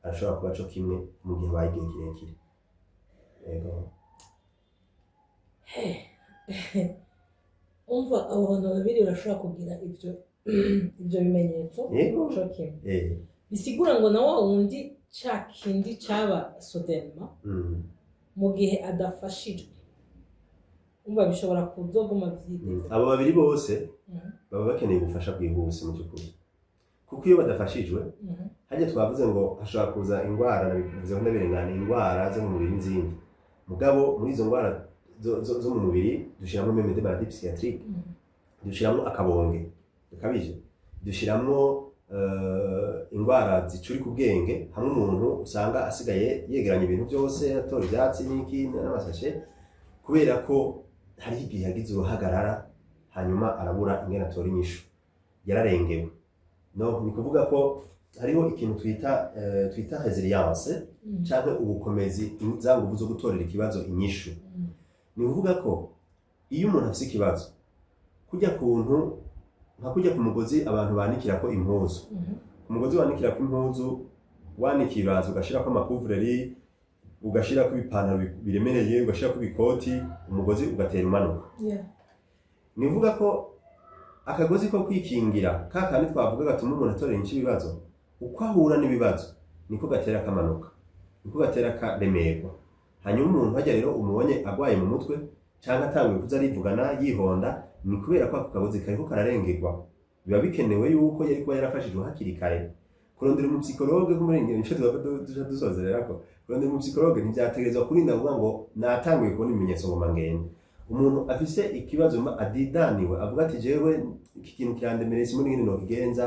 arashobora kuba co kimwe mu gihe baye igihe kirekire. Yego. Umva abo bantu babiri bashobora kugira ivyo bimenyetso co kimwe. Bisigura ngo na wa wundi ca kindi caba soudainement mu gihe adafashijwe umva bishobora kuzoguma vyiteze abo babiri bose baba bakeneye ubufasha bwihuse mu by'ukuri kuko iyo badafashijwe hajya twavuze ngo hashobora kuza indwara nabivuzeho ndabirengana indwara zo mu mubiri n'izindi mugabo muri izo ndwara zo mu mubiri dushiramo meme de maladie psychiatrique dushiramo akabonge kabije dushiramo indwara zicuri ku bwenge hamwe umuntu usanga asigaye yegeranya ibintu byose atora ibyatsi n'iki n'amasashe kubera ko hari igihe yagize uruhagarara hanyuma arabura ingene atora inyishu yararengewe no ni kuvuga ko hariho ikintu twita resilience cyangwa ubukomezi za nguvu zo gutorera ikibazo inyishu ni kuvuga ko iyo umuntu afite ikibazo kujya kuntu nka kujya ku mugozi abantu banikira ko impuzu ku mugozi wanikira ko impuzu wanikira ugashira ko amakuvureri ugashira ko ibipantaro biremereye ugashira ko ibikoti umugozi ugatera umanuka ni kuvuga ko akagozi ko kwikingira kandi twavuga gatuma umuntu atorera ibibazo uko ahura n'ibibazo niko gatera kamanuka niko gatera karemerwa hanyuma umuntu hajya rero umubonye agwaye mu mutwe cyangwa atanguye kuza arivugana yihonda ni kubera ko ako kagozi kariko kararengerwa biba bikenewe yuko yari kuba yarafashijwe hakiri kare kurondera umupsikologe kumurengera icyo dusozerera ko kurondera umupsikologe ntibyategerezwa kurinda kuvuga ngo natanguye kubona ibimenyetso ngo mangende umuntu afise ikibazo adidaniwe avuga ati jewe iki kintu kirandemereye simoni ngene no kigenza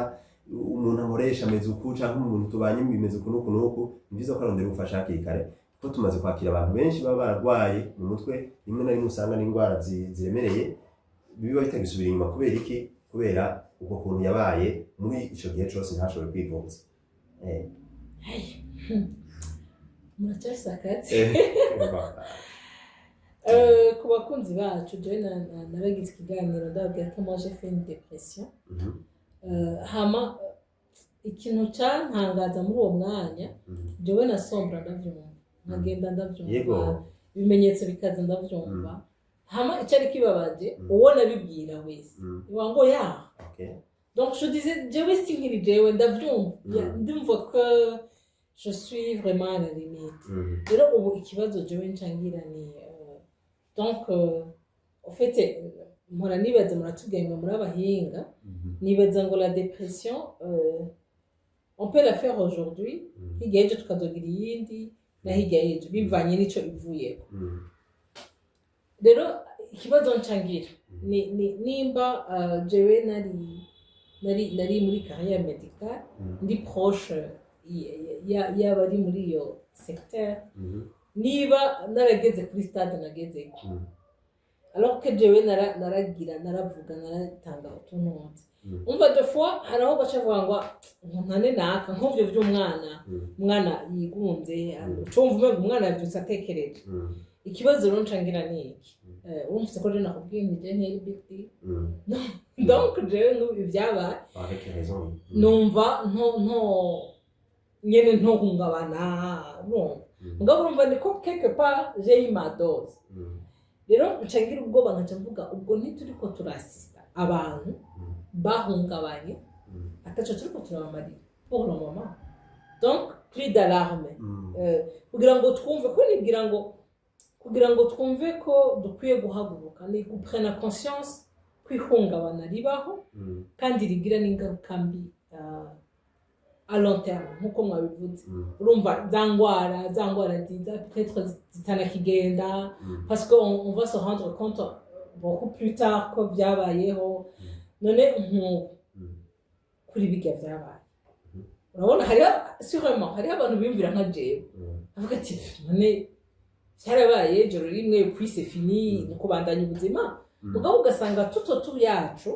umuntu amoresha ameze uku cyangwa umuntu tubanye bimeze uku nuku nuku ni byiza ko arondera ubufasha hakiri kare ko tumaze kwakira abantu benshi baba bararwaye mu mutwe rimwe na rimwe usanga n'indwara ziremereye biba bitagisubira inyuma kubera iki kubera uko kuntu yabaye muri ico gihe cyose ntashobora kwivuza muracyasakatse ku bakunzi bacu jewe naragize ikiganiro ndababwira ko moi j'ai fait une dépression hama ikintu cantangaza muri uwo mwanya jewe nasombra ndavyumva nkagenda ndavyumva ibimenyetso bikaza ndavyumva hama icari kibabaje uwo nabibwira wese iwango ya donc je disais jewe sinkiri jewe ndavyumva ndumva ko je suis vraiment à la limite rero ubu ikibazo jewe ncangira ni donc en fait mpora nibaza muratubwiye ngo muri abahinga nibaza ngo la dépression on peut la faire aujourd'hui hirya y'ejo tukazogira iyindi na hirya y'ejo bivanye n'ico ivuyeko rero ikibazo ncangira nimba jewe nari muri carrière médicale ndi proche y'abari muri iyo secteur niba narageze kuri stade nagezeko alors que jewe naragira naravuga naratanga utuntu umva de fois haraho bacavuga ngo nkane naka nk'ovyo vy'umwana yigunze cumva umwana yavyutse atekereje ikibazo rero ncangira ni iki urumvise ko je nakubwiye nti je nteri big deal donc jewe n'ubu vyabaye numva nyene ntohungabana mugabo urumva ni ko quelque part j'ai eu ma dose rero ncangira ubwoba nkaca mvuga ubwo ntituriko turasista abantu bahungabanye ataco turiko turabamarira pour le moment donc cri d'alarme kugira ngo twumve ko nibwira ngo kugira ngo twumve ko dukwiye guhaguruka ni guprena conscience kwihungabana ribaho kandi rigira n'ingaruka mbi à long terme nkuko mwabivuze urumva za ngwara nziza peut-être zitanakigenda parce que on va se rendre compte beaucoup plus tard ko byabayeho none kuri bijya byabaye urabona sûrement hari abantu bimvira nka jewe avuga ati none byarabaye joro rimwe puis c'est fini nuko bandanya ubuzima mugabo ugasanga tuto yacu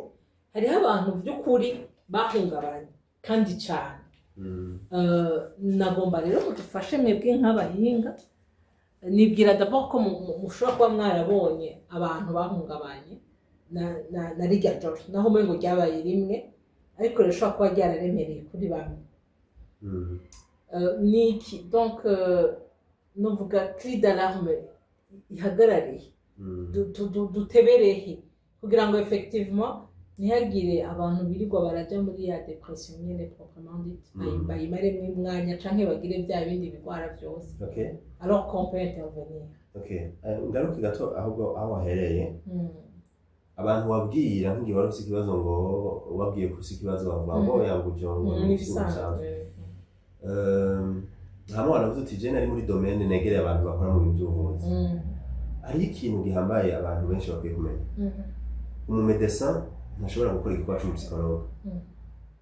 hari abantu by'ukuri bahungabanye kandi cyane nagomba rero mudufashe mwebwe nk'abahinga nibwira d'abord ko mushobora kuba mwarabonye abantu bahungabanye na rijya joro naho umengo ryabaye rimwe ariko rishobora kuba ryararemereye kuri bamwe niki donc novuga cri d'alarme ihagarariye duteberehe kugira ngo effectivement ntihagire abantu birirwa baraja muri ya depression nyene proprement dite bayimaremwo umwanya canke bagire bya bindi bigwara vyose alors qu'on peut intervenir Okay, ngaruke gato ahubwo aho wahereye. Abantu wabwira nk'igihe wari ufite ikibazo ngo wabwiye ko ufite ikibazo bavuga ngo yanguje ngo n'ibisanzwe. Hamwe wanavuze uti je nari muri domaine negereye abantu bakora mu bintu by'ubuvuzi. Hari ikintu gihambaye abantu benshi bakwiye kumenya. Umumedecin ntashobora gukora igikorwa cy'umupsikologe.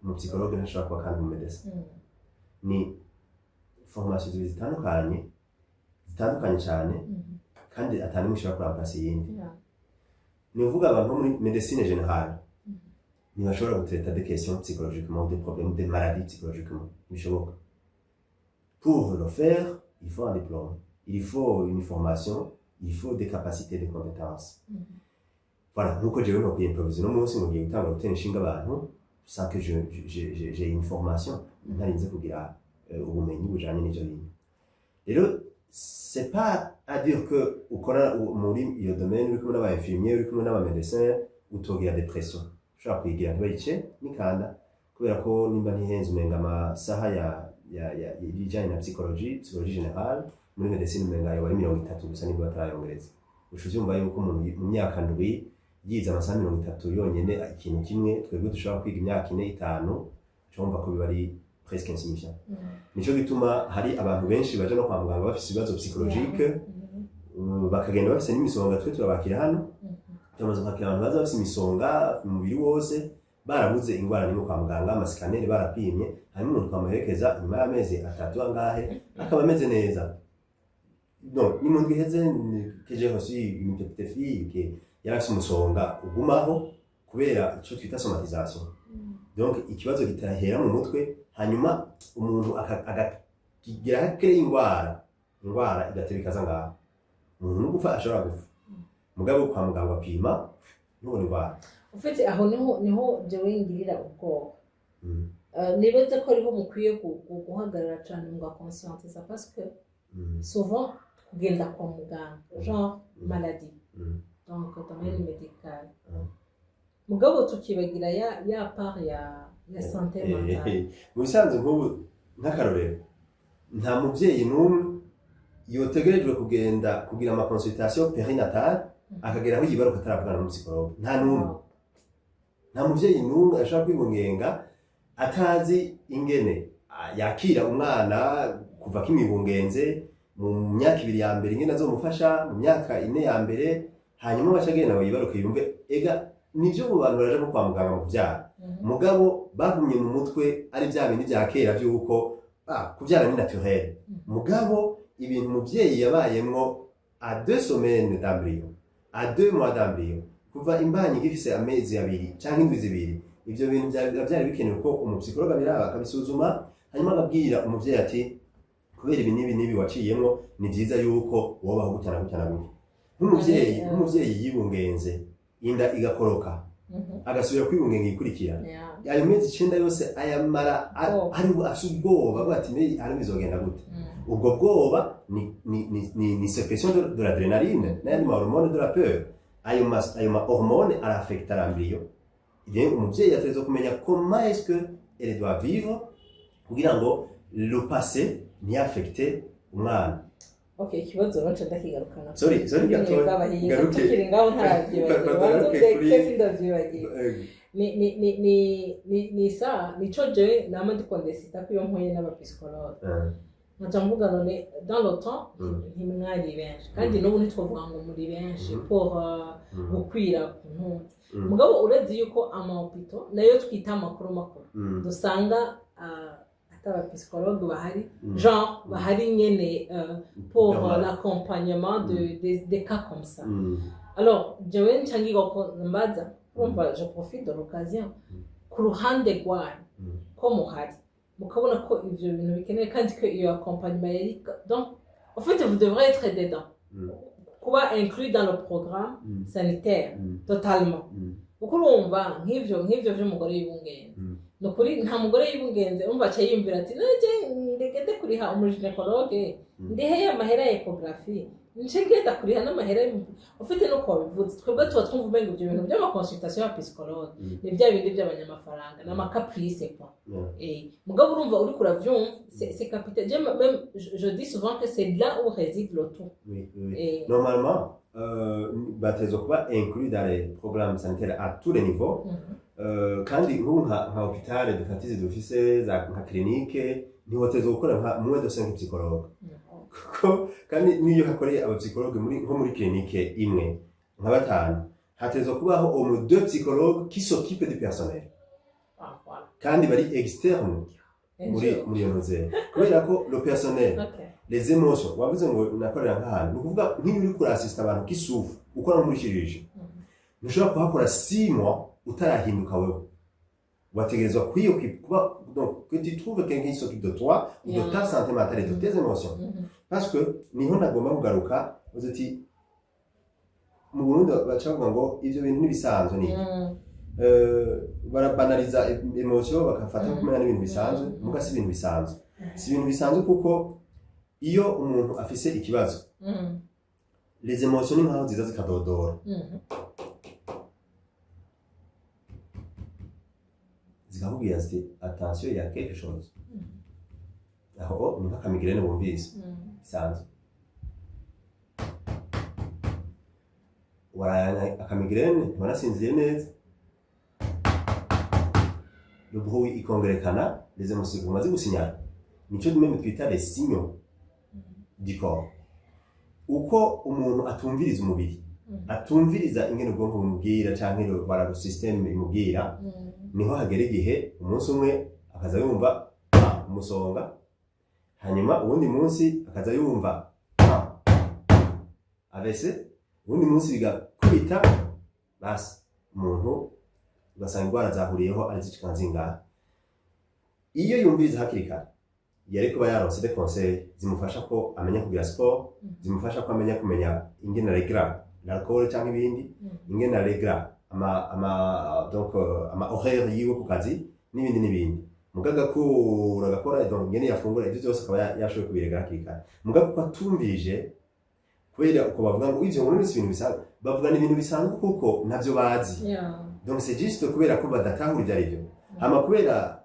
Umupsikologe ntashobora kuba kandi umumedecin. Ni formation zitandukanye cyane kandi atari mu ishobora kurambasa iyindi. Ni uvuga abantu muri médecine générale ntibashobora gutraiter des questions psychologiquement, des problèmes, des maladies psychologiquement. Bishoboka. Pour le faire, il faut un diplôme, il faut une formation, il faut des capacités, des compétences. Voilà, nkuko jewe no improviser no munsi ngo ngiye gutanga gutera inshinga abantu sans que j'ai une formation, ntarinze kugira ubumenyi bujanye n'ivyo bintu. Rero c'est pas à dire que ukora muri iyo domaine uri kumwe n'aba infirmier uri kumwe n'aba médecin utogira depression. Ushobora kwigira ntibayice nikanda kubera ko nimba ntihenze umenga amasaha ya ibijanye na psychologie générale muri médecine umenga yo bari 30 gusa nibwo batarayongereza. Ushuvyumva yuko umuntu mu myaka ndwi yize amasaha 30 yonyene ikintu kimwe twebwe dushobora kwiga imyaka 4-5 cyumva ko bibari presque insignifiant. Nico gituma hari abantu benshi baje no kwa muganga bafite ibibazo psychologique bakagenda bafite n'imisonga twe turabakira hano. Cyamaze kwakira abantu baza bafite imisonga mu mubiri wose barabuze ingwara nimwe kwa muganga amasikaneri barapimye harimo umuntu twamuherekeza nyuma y'amezi 3 angahe akaba ameze neza. Donc ni mu ndwiheze que j'ai reçu une petite fille qui yarafite umusonga ugumaho kubera ico twita somatisation. Donc ikibazo gitahera mu mutwe hanyuma umuntu akagira hakere ingwara igatera ikaza ngaho umuntu gupfa ashobora gupfa mugabo kwa muganga apima nubone ingwara ufite aho niho jewe ngirira ubwoba. Nibaze ko ariho mukwiye guhagarara cyane mu conscientiser parce que souvent kugenda kwa muganga genre maladie donc domaine médical mugabo tukibagira ya part ya santé mentale. Mu bisanzwe nk'ubu nk'akarorero nta muvyeyi n'umwe yotegerejwe kugenda kugira ama consultation périnatale akagera aho yibaruka ataravugana n'umusicologue. Nta muvyeyi n'umwe ashaka kwibungenga atazi ingene yakira umwana kuva kimibungenze mu myaka 2 ya mbere ingene azomufasha mu myaka 4 ya mbere hanyuma bashagenda bayibaruka yumve ega nivyo mu bantu baraje kwa muganga mu kuvyara mugabo bagumye mu mutwe ari bya bindi bya kera byuko kuvyara ni naturel. Mugabo ibintu muvyeyi yabayemwo à 2 semaines d'embryon à 2 mois d'embryon kuva imbanyi gifise amezi 2 canke indwi 2 ivyo bintu byari bikenewe ko umupsikologa biraba akabisuzuma hanyuma agabwira umuvyeyi ati kubera ibi nibi waciyemwo ni vyiza yuko wobaho gutana gutya. Nk'umuvyeyi yibungenze inda igakoroka agasubira kwibungenga ikurikira ayo mezi 9 yose ayamara ari afite ubwoba bati mbe ari bizogenda gute. Ubwo bwoba ni sécrétion de l'adrénaline n'ayandi ma hormone de la peur. Ayo ma hormone araffecta l'embryon. Bien umuvyeyi atezo kumenya comment est-ce que elle doit vivre kugira ngo le passé ni affecte umwana. Okay, ikibazo baca ndakigarukana. Sorry garuke. Tukiri ngaho ntaravyibagiye. Nico jewe nama ndikondesita ko iyo mpuye n'abapsikologe. Nkaca mvuga none dans le temps ntimwari benshi kandi n'ubu ntitwovuga ngo muri benshi pour gukwira kuntu. Mugabo urezi yuko amahopito nayo twita makuru dusanga abapsikologue bahari genre bahari nyene pour l'accompagnement des cas comme ça. Alors jewe nchangiga ko mbaza urumva je profite de l'occasion ku ruhande rwanyu ko muhari mukabona ko ivyo bintu bikeneye kandi ko iyo accompagnement yari donc en fait vous devrez être dedans kuba inclus dans le programme sanitaire totalement. Uko urumva nk'ivyo vy'umugore y'ibungenze nukuri nta mugore y'ibungenze umva aca yimvira ati naje ndegede kuriha umuginekologe ndiheye amahera ya ecography nce ngenda kuriha n'amahera ufite no kuba bivuze twebwe tuba twumva umenga ibyo bintu by'amakonsultation ya psychologue ni bya bindi by'abanyamafaranga n'amakaprice quoi mugabo urumva uri kuravyumva c'est capital même je dis souvent que c'est là où réside le tout normalement batezo kuba inclus dans les programmes sanitaires à tous les niveaux kandi nka hôpital dufatize dufise za nka clinique ntihotezo gukora nka moins de 5 psychologues kuko kandi niyo hakoreye abapsychologue nko muri clinique imwe nka batanu hatezo kubaho au moins 2 psychologues qui s'occupent du personnel kandi bari externe muri iyo nzego kubera ko le personnel les émotions wavuze ngo nakorera nk'ahantu nukuvuga nk'iyo uri kurasista abantu qui souffrent ukora muri chirurgie ntushobora kuhakora 6 mois utarahinduka wewe wategerezwa kuba donc que tu trouves quelqu'un qui s'occupe de toi ou de ta santé mentale et de tes émotions parce que niho nagomba kugaruka uzuti mu Burundi bacavuga ngo ivyo bintu nibisanzwe ni barabanaliza émotion bakafata kumenya n'ibintu bisanzwe muga si ibintu bisanzwe si ibintu bisanzwe kuko iyo umuntu afise ikibazo les émotions ni nkaho ziza zikadodora zikakubwira ziti attention il y a quelque chose aho ni nk'akamigrene bumvise bisanzwe warayana akamigrene wanasinziye neza le bruit ikongerekana les émotions kumaze gusinyara nico même twita les signaux du corps uko umuntu atumviriza umubiri atumviriza ingene ubwonko bumubwira canke le système imubwira niho hagera igihe umunsi umwe akaza yumva umusonga hanyuma ubundi munsi akaza yumva avese ubundi munsi bigakubita basi umuntu ugasanga indwara zahuriyeho ari zicanzinga iyo yumviriza hakiri kare yari kuba yaronse des conseils zimufasha ko amenya kugira sport zimufasha ko amenya kumenya ingene regra l'alcool cyangwa ibindi ingene regra donc ama horaire yiwe ku kazi n'ibindi mugaga ko agakora donc ingene yafungura ibyo byose akaba yashoboye kubirega hakiri kare mugaga ko atumvirije kubera uko bavuga ngo ivyo muri ibintu bisanzwe bavuga n'ibintu bisanzwe kuko navyo bazi donc c'est juste kubera ko badatahurira arivyo hama kubera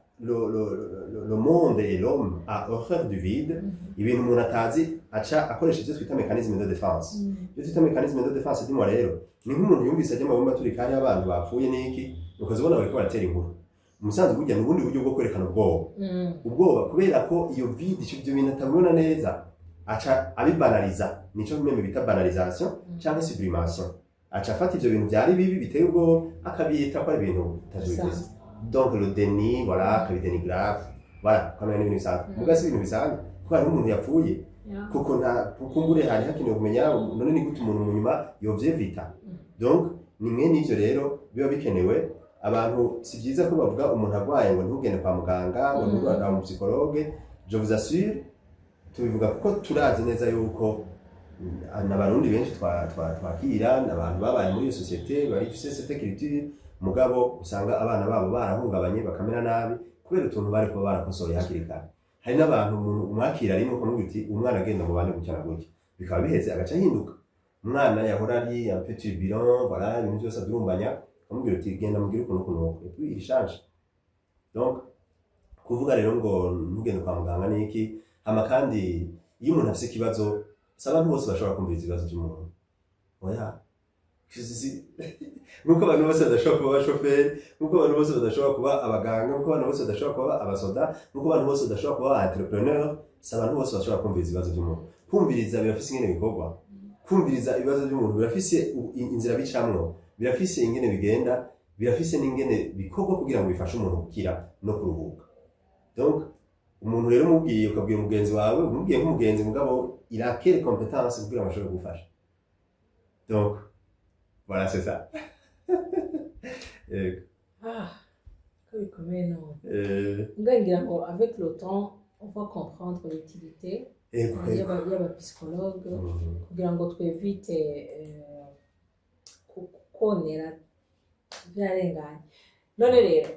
le monde et l'homme a horreur du vide ibintu umuntu atazi aca akoresha ibyo twita mécanisme de défense ibyo twita mécanisme de défense dimwa rero ni nk'umuntu yumvise ajya mu bomba turi kandi abantu bapfuye n'iki ukoze ubona bariko baratera inkuru umusanzu burya n'ubundi buryo bwo kwerekana ubwoba kubera ko iyo vide ibyo bintu atabibona neza aca abibanaliza nico meme bita banalisation cyangwa sublimation aca afata ivyo bintu byari bibi biteye ubwo akabiyita ko ari ibintu bitajugize donc le déni voilà que le déni grave voilà comme un ibintu mugasi ibintu bisanzwe ko hari umuntu yapfuye kuko nta kukumbure hari hakenewe kumenya none ni gute umuntu munyuma yovyevita donc ni mwe n'ivyo rero biba bikenewe abantu si byiza ko bavuga umuntu agwaye ngo ntugende kwa muganga ngo ntugende mu psychologue je vous assure tubivuga kuko turazi neza yuko n'abarundi benshi twakira n'abantu babaye muri iyo societe bari fise cette culture mugabo usanga abana babo barahungabanye bakamera nabi kubera utuntu bari kuba barakosoye hakiri kare hari n'abantu umwakira rimwe ukamubwira uti umwana agenda mu bandi gutya na gutya bikaba biheze agaca ahinduka umwana yahora ari un petit bilan voilà ibintu byose adurumbanya ukamubwira uti genda mugire ukuntu et puis il change donc kuvuga rero ngo ntugende kwa muganga niki hama kandi iyo umuntu afise ikibazo abantu bose bashobora kumviriza ibibazo by'umuntu oya nkuko abantu bose badashobora kuba abashoferi nkuko abantu bose badashobora kuba abaganga nkuko abantu bose badashobora kuba abasoda nkuko abantu bose badashobora kuba entrepreneur abantu bose bashobora kumviriza ibibazo by'umuntu kumviriza birafise ingene bikorwa kumviriza ibibazo by'umuntu birafise inzira bicamwo birafise ingene bigenda birafise n'ingene bikorwa kugira ngo bifashe umuntu gukira no kuruhuka donc umuntu rero mubwiye ukabwira mugenzi wawe umubwiye nk'umugenzi mugabo il a quelle compétence kugira ngo ashobore gufasha donc voilà c'est ça que bikomeye none ngira ngo avec le temps on va comprendre l'utilité y'abapsychologue kugira ngo twevite konera byarenganye none rero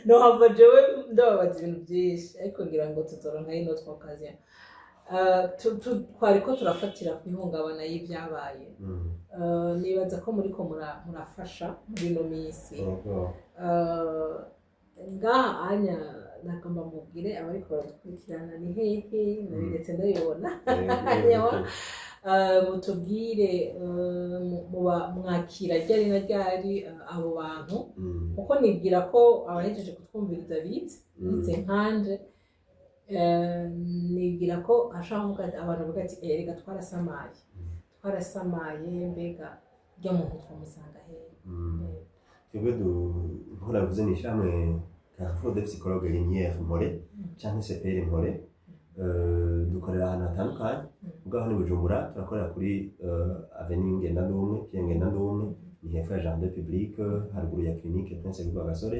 no hava jewe ndababaza ibintu byinshi ariko ngira ngo tuzoronka ino twakaziya twariko turafatira ku ihungabana y'ibyabaye nibaza ko muriko murafasha muri ino minsi ngaha anya nagomba mubwire abariko baradukurikirana ni hehe ndetse ndabibona mutubwire mwakira ryari na ryari abo bantu kuko nibwira ko abahejeje kutwumviriza bize nkanje nibwira ko ashaka kuvuga abantu bavuga ati erega twarasamaye mbega rya muntu twamusanga hehe twebwe nkuravuze ni ishamwe Carrefour de Psychologue Lumière Mpore canke CPR Mpore dukorera ahantu hatandukanye ubwo aho ni Bujumbura turakorera kuri Avenue Ngendandumwe Pierre Ngendandumwe ni hepfo ya Jardin Public haruguru ya clinique Prince Rwagasore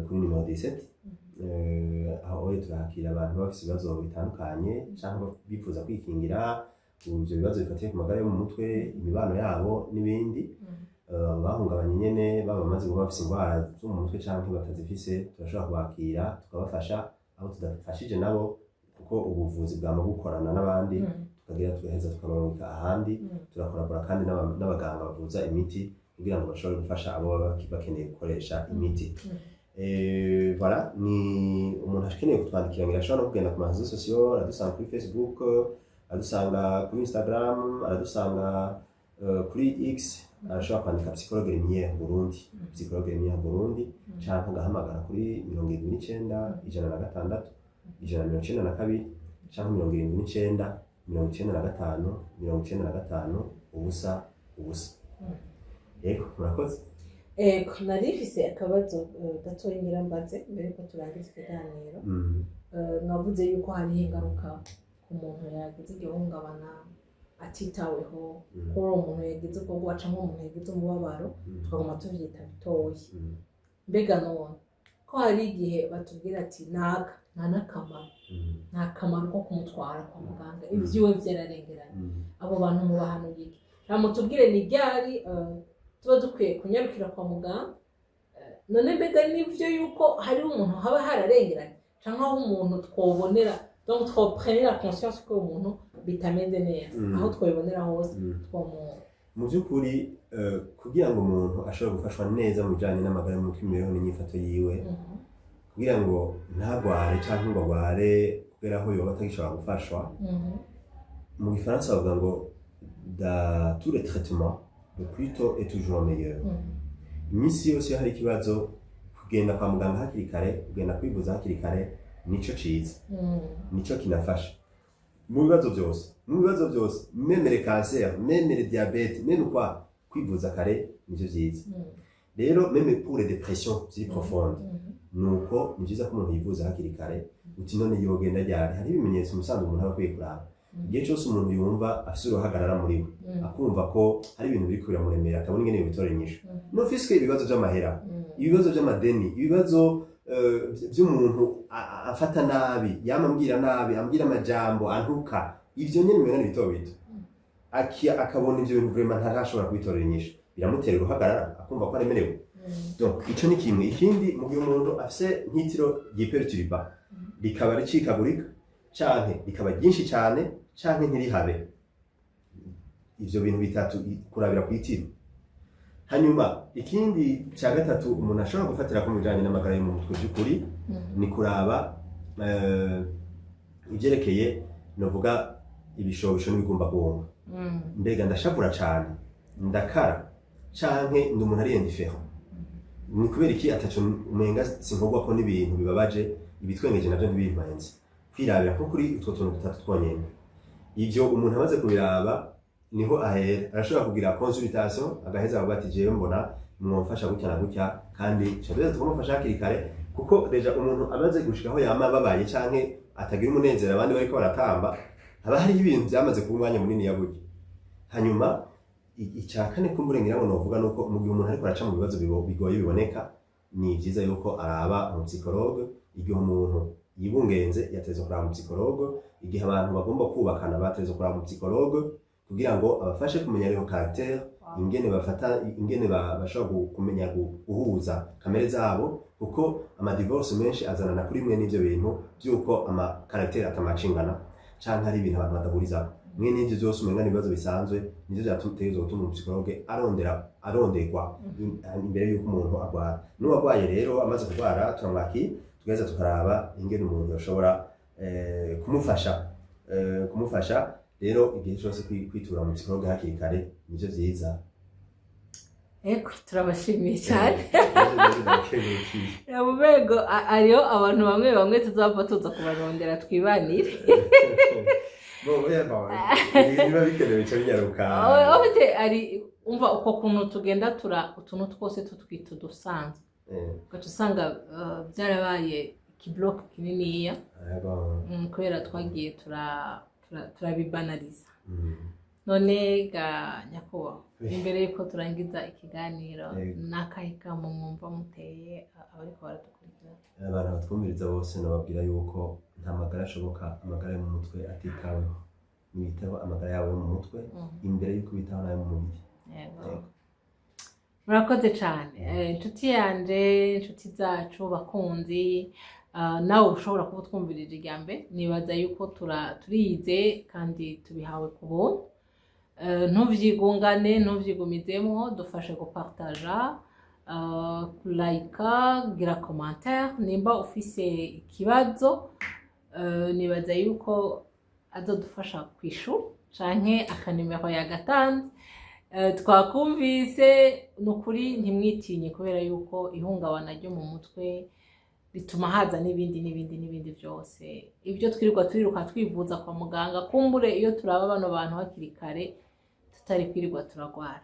kuri numero 17 aho turakira abantu bafite ibibazo bitandukanye cyangwa bifuza kwikingira ibyo bibazo bifatiye ku magara yo mu mutwe imibano yabo n'ibindi bahungabanye nyene baba bamaze kuba bafite indwara zo mu mutwe cyangwa batazifise turashobora kubakira tukabafasha aho tudafashije nabo kuko ubuvuzi bwama gukorana n'abandi tukagira tugaheza tukabaruka ahandi turakorabora kandi n'abaganga bavuza imiti kugira ngo bashobore gufasha abo baba bakeneye gukoresha imiti voilà ni umuntu akeneye kutwandikira ngira ashobora no kugenda ku marezo sociaux aradusanga kuri Facebook aradusanga kuri Instagram aradusanga kuri X arashobora kwandika Psychologue Lumière Burundi Psychologue Lumière Burundi cyangwa agahamagara kuri 79 106 192 cyangwa 79 95 95 ubusa yego murakoze narifise akabazo gatoya nyirambaze mbere ko turangiza ikiganiro mwavuze yuko hari ingaruka ku muntu yagize igihungabana atitaweho ko umuntu yagize ubwo waca nk'umuntu yagize umubabaro tukaguma tuvyita bitoyi mbega none ko hari igihe batubwira ati naka nta kamaro ko kumutwara kwa muganga ivyiwe vyararengeranye abo bantu mubahanuye iki mutubwire ni ryari tuba dukwiye kunyarukira kwa muganga none mbega nivyo yuko hari umuntu haba hararengeranye canke aho umuntu twobonera donc twoprenera conscience ko umuntu bitameze neza aho twobonera hose mu by'ukuri kugira ngo umuntu ashobore gufashwa neza mu bijanye n'amagara y'umutwe imibereho n'inyifato yiwe kugira ngo ntagware canke ngo agware kubera aho yoba atagishobora gufashwa mu gifaransa bavuga ngo dans tous les traitements le plus tôt est toujours meilleur iminsi yose hari ikibazo kugenda kwa muganga hakiri kare kugenda kwivuza hakiri kare nico ciza nico kinafasha mu bibazo byose memere cancer memere diabete meme kwa kwivuza kare nico ciza rero meme pour les dépressions si profondes nuko ni ciza ko umuntu yivuza hakiri kare uti none yogenda ryari hari ibimenyetso umusanzu umuntu aba akwiye kuraba igihe cyose umuntu yumva afise uruhagarara muri we akumva ko hari ibintu biri kubiramuremera akabona ingene bitora inyishu n'ufise ibibazo by'amahera ibibazo by'amadeni ibibazo by'umuntu afata nabi yamambwira nabi ambwira amajambo antuka ivyo nyene mena bito akabona ivyo bintu vraiment ntarashobora kubitorera inyishu biramutera uruhagarara akumva ko aremerewe donc ico ni kimwe ikindi mu gihe umuntu afise nk'itiro ry'iperturba rikaba ricikagurika canke rikaba ryinshi cyane canke ntirihabe ivyo bintu bitatu kurabira ku itiro hanyuma ikindi cya gatatu umuntu ashobora gufatira ku bijanye n'amagara yo mu mutwe by'ukuri ni kuraba ivyerekeye novuga ibishobisho n'ibigumbagumba mbega ndashavura cane ndakara canke ndi umuntu ari indifférent ni kubera iki ataco umenga sinkorwa ko n'ibintu bibabaje ibitwengeje navyo ntibintwenze kwirabira nko kuri utwo tuntu dutatu twonyene ivyo umuntu amaze kubiraba niho ahera arashobora kugira consultation agaheza avuga ati jewe mbona mwomfasha gutya na gutya kandi cyabeza tukamufasha hakiri kare kuko deja umuntu amaze gushikaho yama babaye canke atagira umunezero abandi bariko baratamba haba hari ibintu byamaze kuba umwanya munini yaburyo hanyuma icakane kumburengera ngo novuga nuko mu gihe umuntu ariko araca mu bibazo bigoye biboneka ni byiza yuko araba mu psychologue igihe umuntu yibungenze yateze kuraba mu psychologue igihe abantu bagomba kubakana bateze kuraba mu psychologue kugira ngo abafashe kumenya rero caractère ingene bashobora kumenya guhuza kamere zabo kuko ama divorce menshi azanana kuri mwe n'ivyo bintu byuko ama caractère atamacingana canke ari ibintu abantu badahurizako mwe n'ivyo vyose umenga n'ibibazo bisanzwe nivyo vyategerezwa gutuma umupsikologe aronderwa imbere y'uko umuntu agwara n'uwagwaye rero amaze kugwara turamwakira tugaheza tukaraba ingene umuntu yoshobora kumufasha rero igihe cyose kwitura mu psikologe hakiri kare nivyo vyiza. Eko turabashimiye cyane mu rwego ariyo abantu bamwe tuzava tuza kubarondera twibanire niba bikenewe cyo binyaruka ari umva uko kuntu tugenda utuntu twose tutwita udusanzwe ugaca usanga byarabaye ikibloke kininiya kubera twagiye turabibanariza none ga nyakubahwa imbere yuko turangiza ikiganiro n'akahikamo mwumva muteye abariko baradukurikira abantu batwumviriza bose nababwira yuko nta magara ashoboka amagara yo mu mutwe atitaweho nibitaho amagara yawe mu mutwe imbere yuko bitaho nayo mu mubiri. Murakoze cyane inshuti yanje inshuti zacu bakunzi nawe ushobora kuba twumvirije iryambe nibaza yuko turize kandi tubihawe ku buntu ntuvyigungane ntuvyigumizemo dufashe gupartaja like gira commentaire nimba ufise ikibazo nibaza yuko azodufasha kwishura canke akanimero yagatanze twakumvise nukuri ntimwitinye kubera yuko ihungabana ryo mu mutwe bituma haza n'ibindi byose ibyo twiruka twivuza kwa muganga kumbure iyo turaba bano bantu hakiri kare tutari kwirirwa turagwara.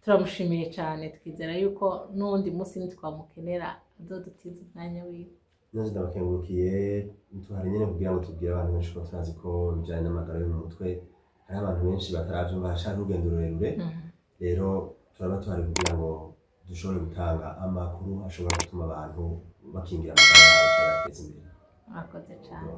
Turamushimiye cyane twizera yuko n'undi munsi nitwamukenera azodutiza umwanya wiwe. Nanje ndabakengurukiye tuhari nyene kugira ngo tubwire abantu benshi ko turazi ko bijanye n'amagara yo mu mutwe hari abantu benshi bataravyumva hashaka urugendo rurerure rero turaba tuhari kugira ngo dushobore gutanga amakuru ashobora gutuma abantu bakingira amagara yabo bateza imbere. Murakoze cyane.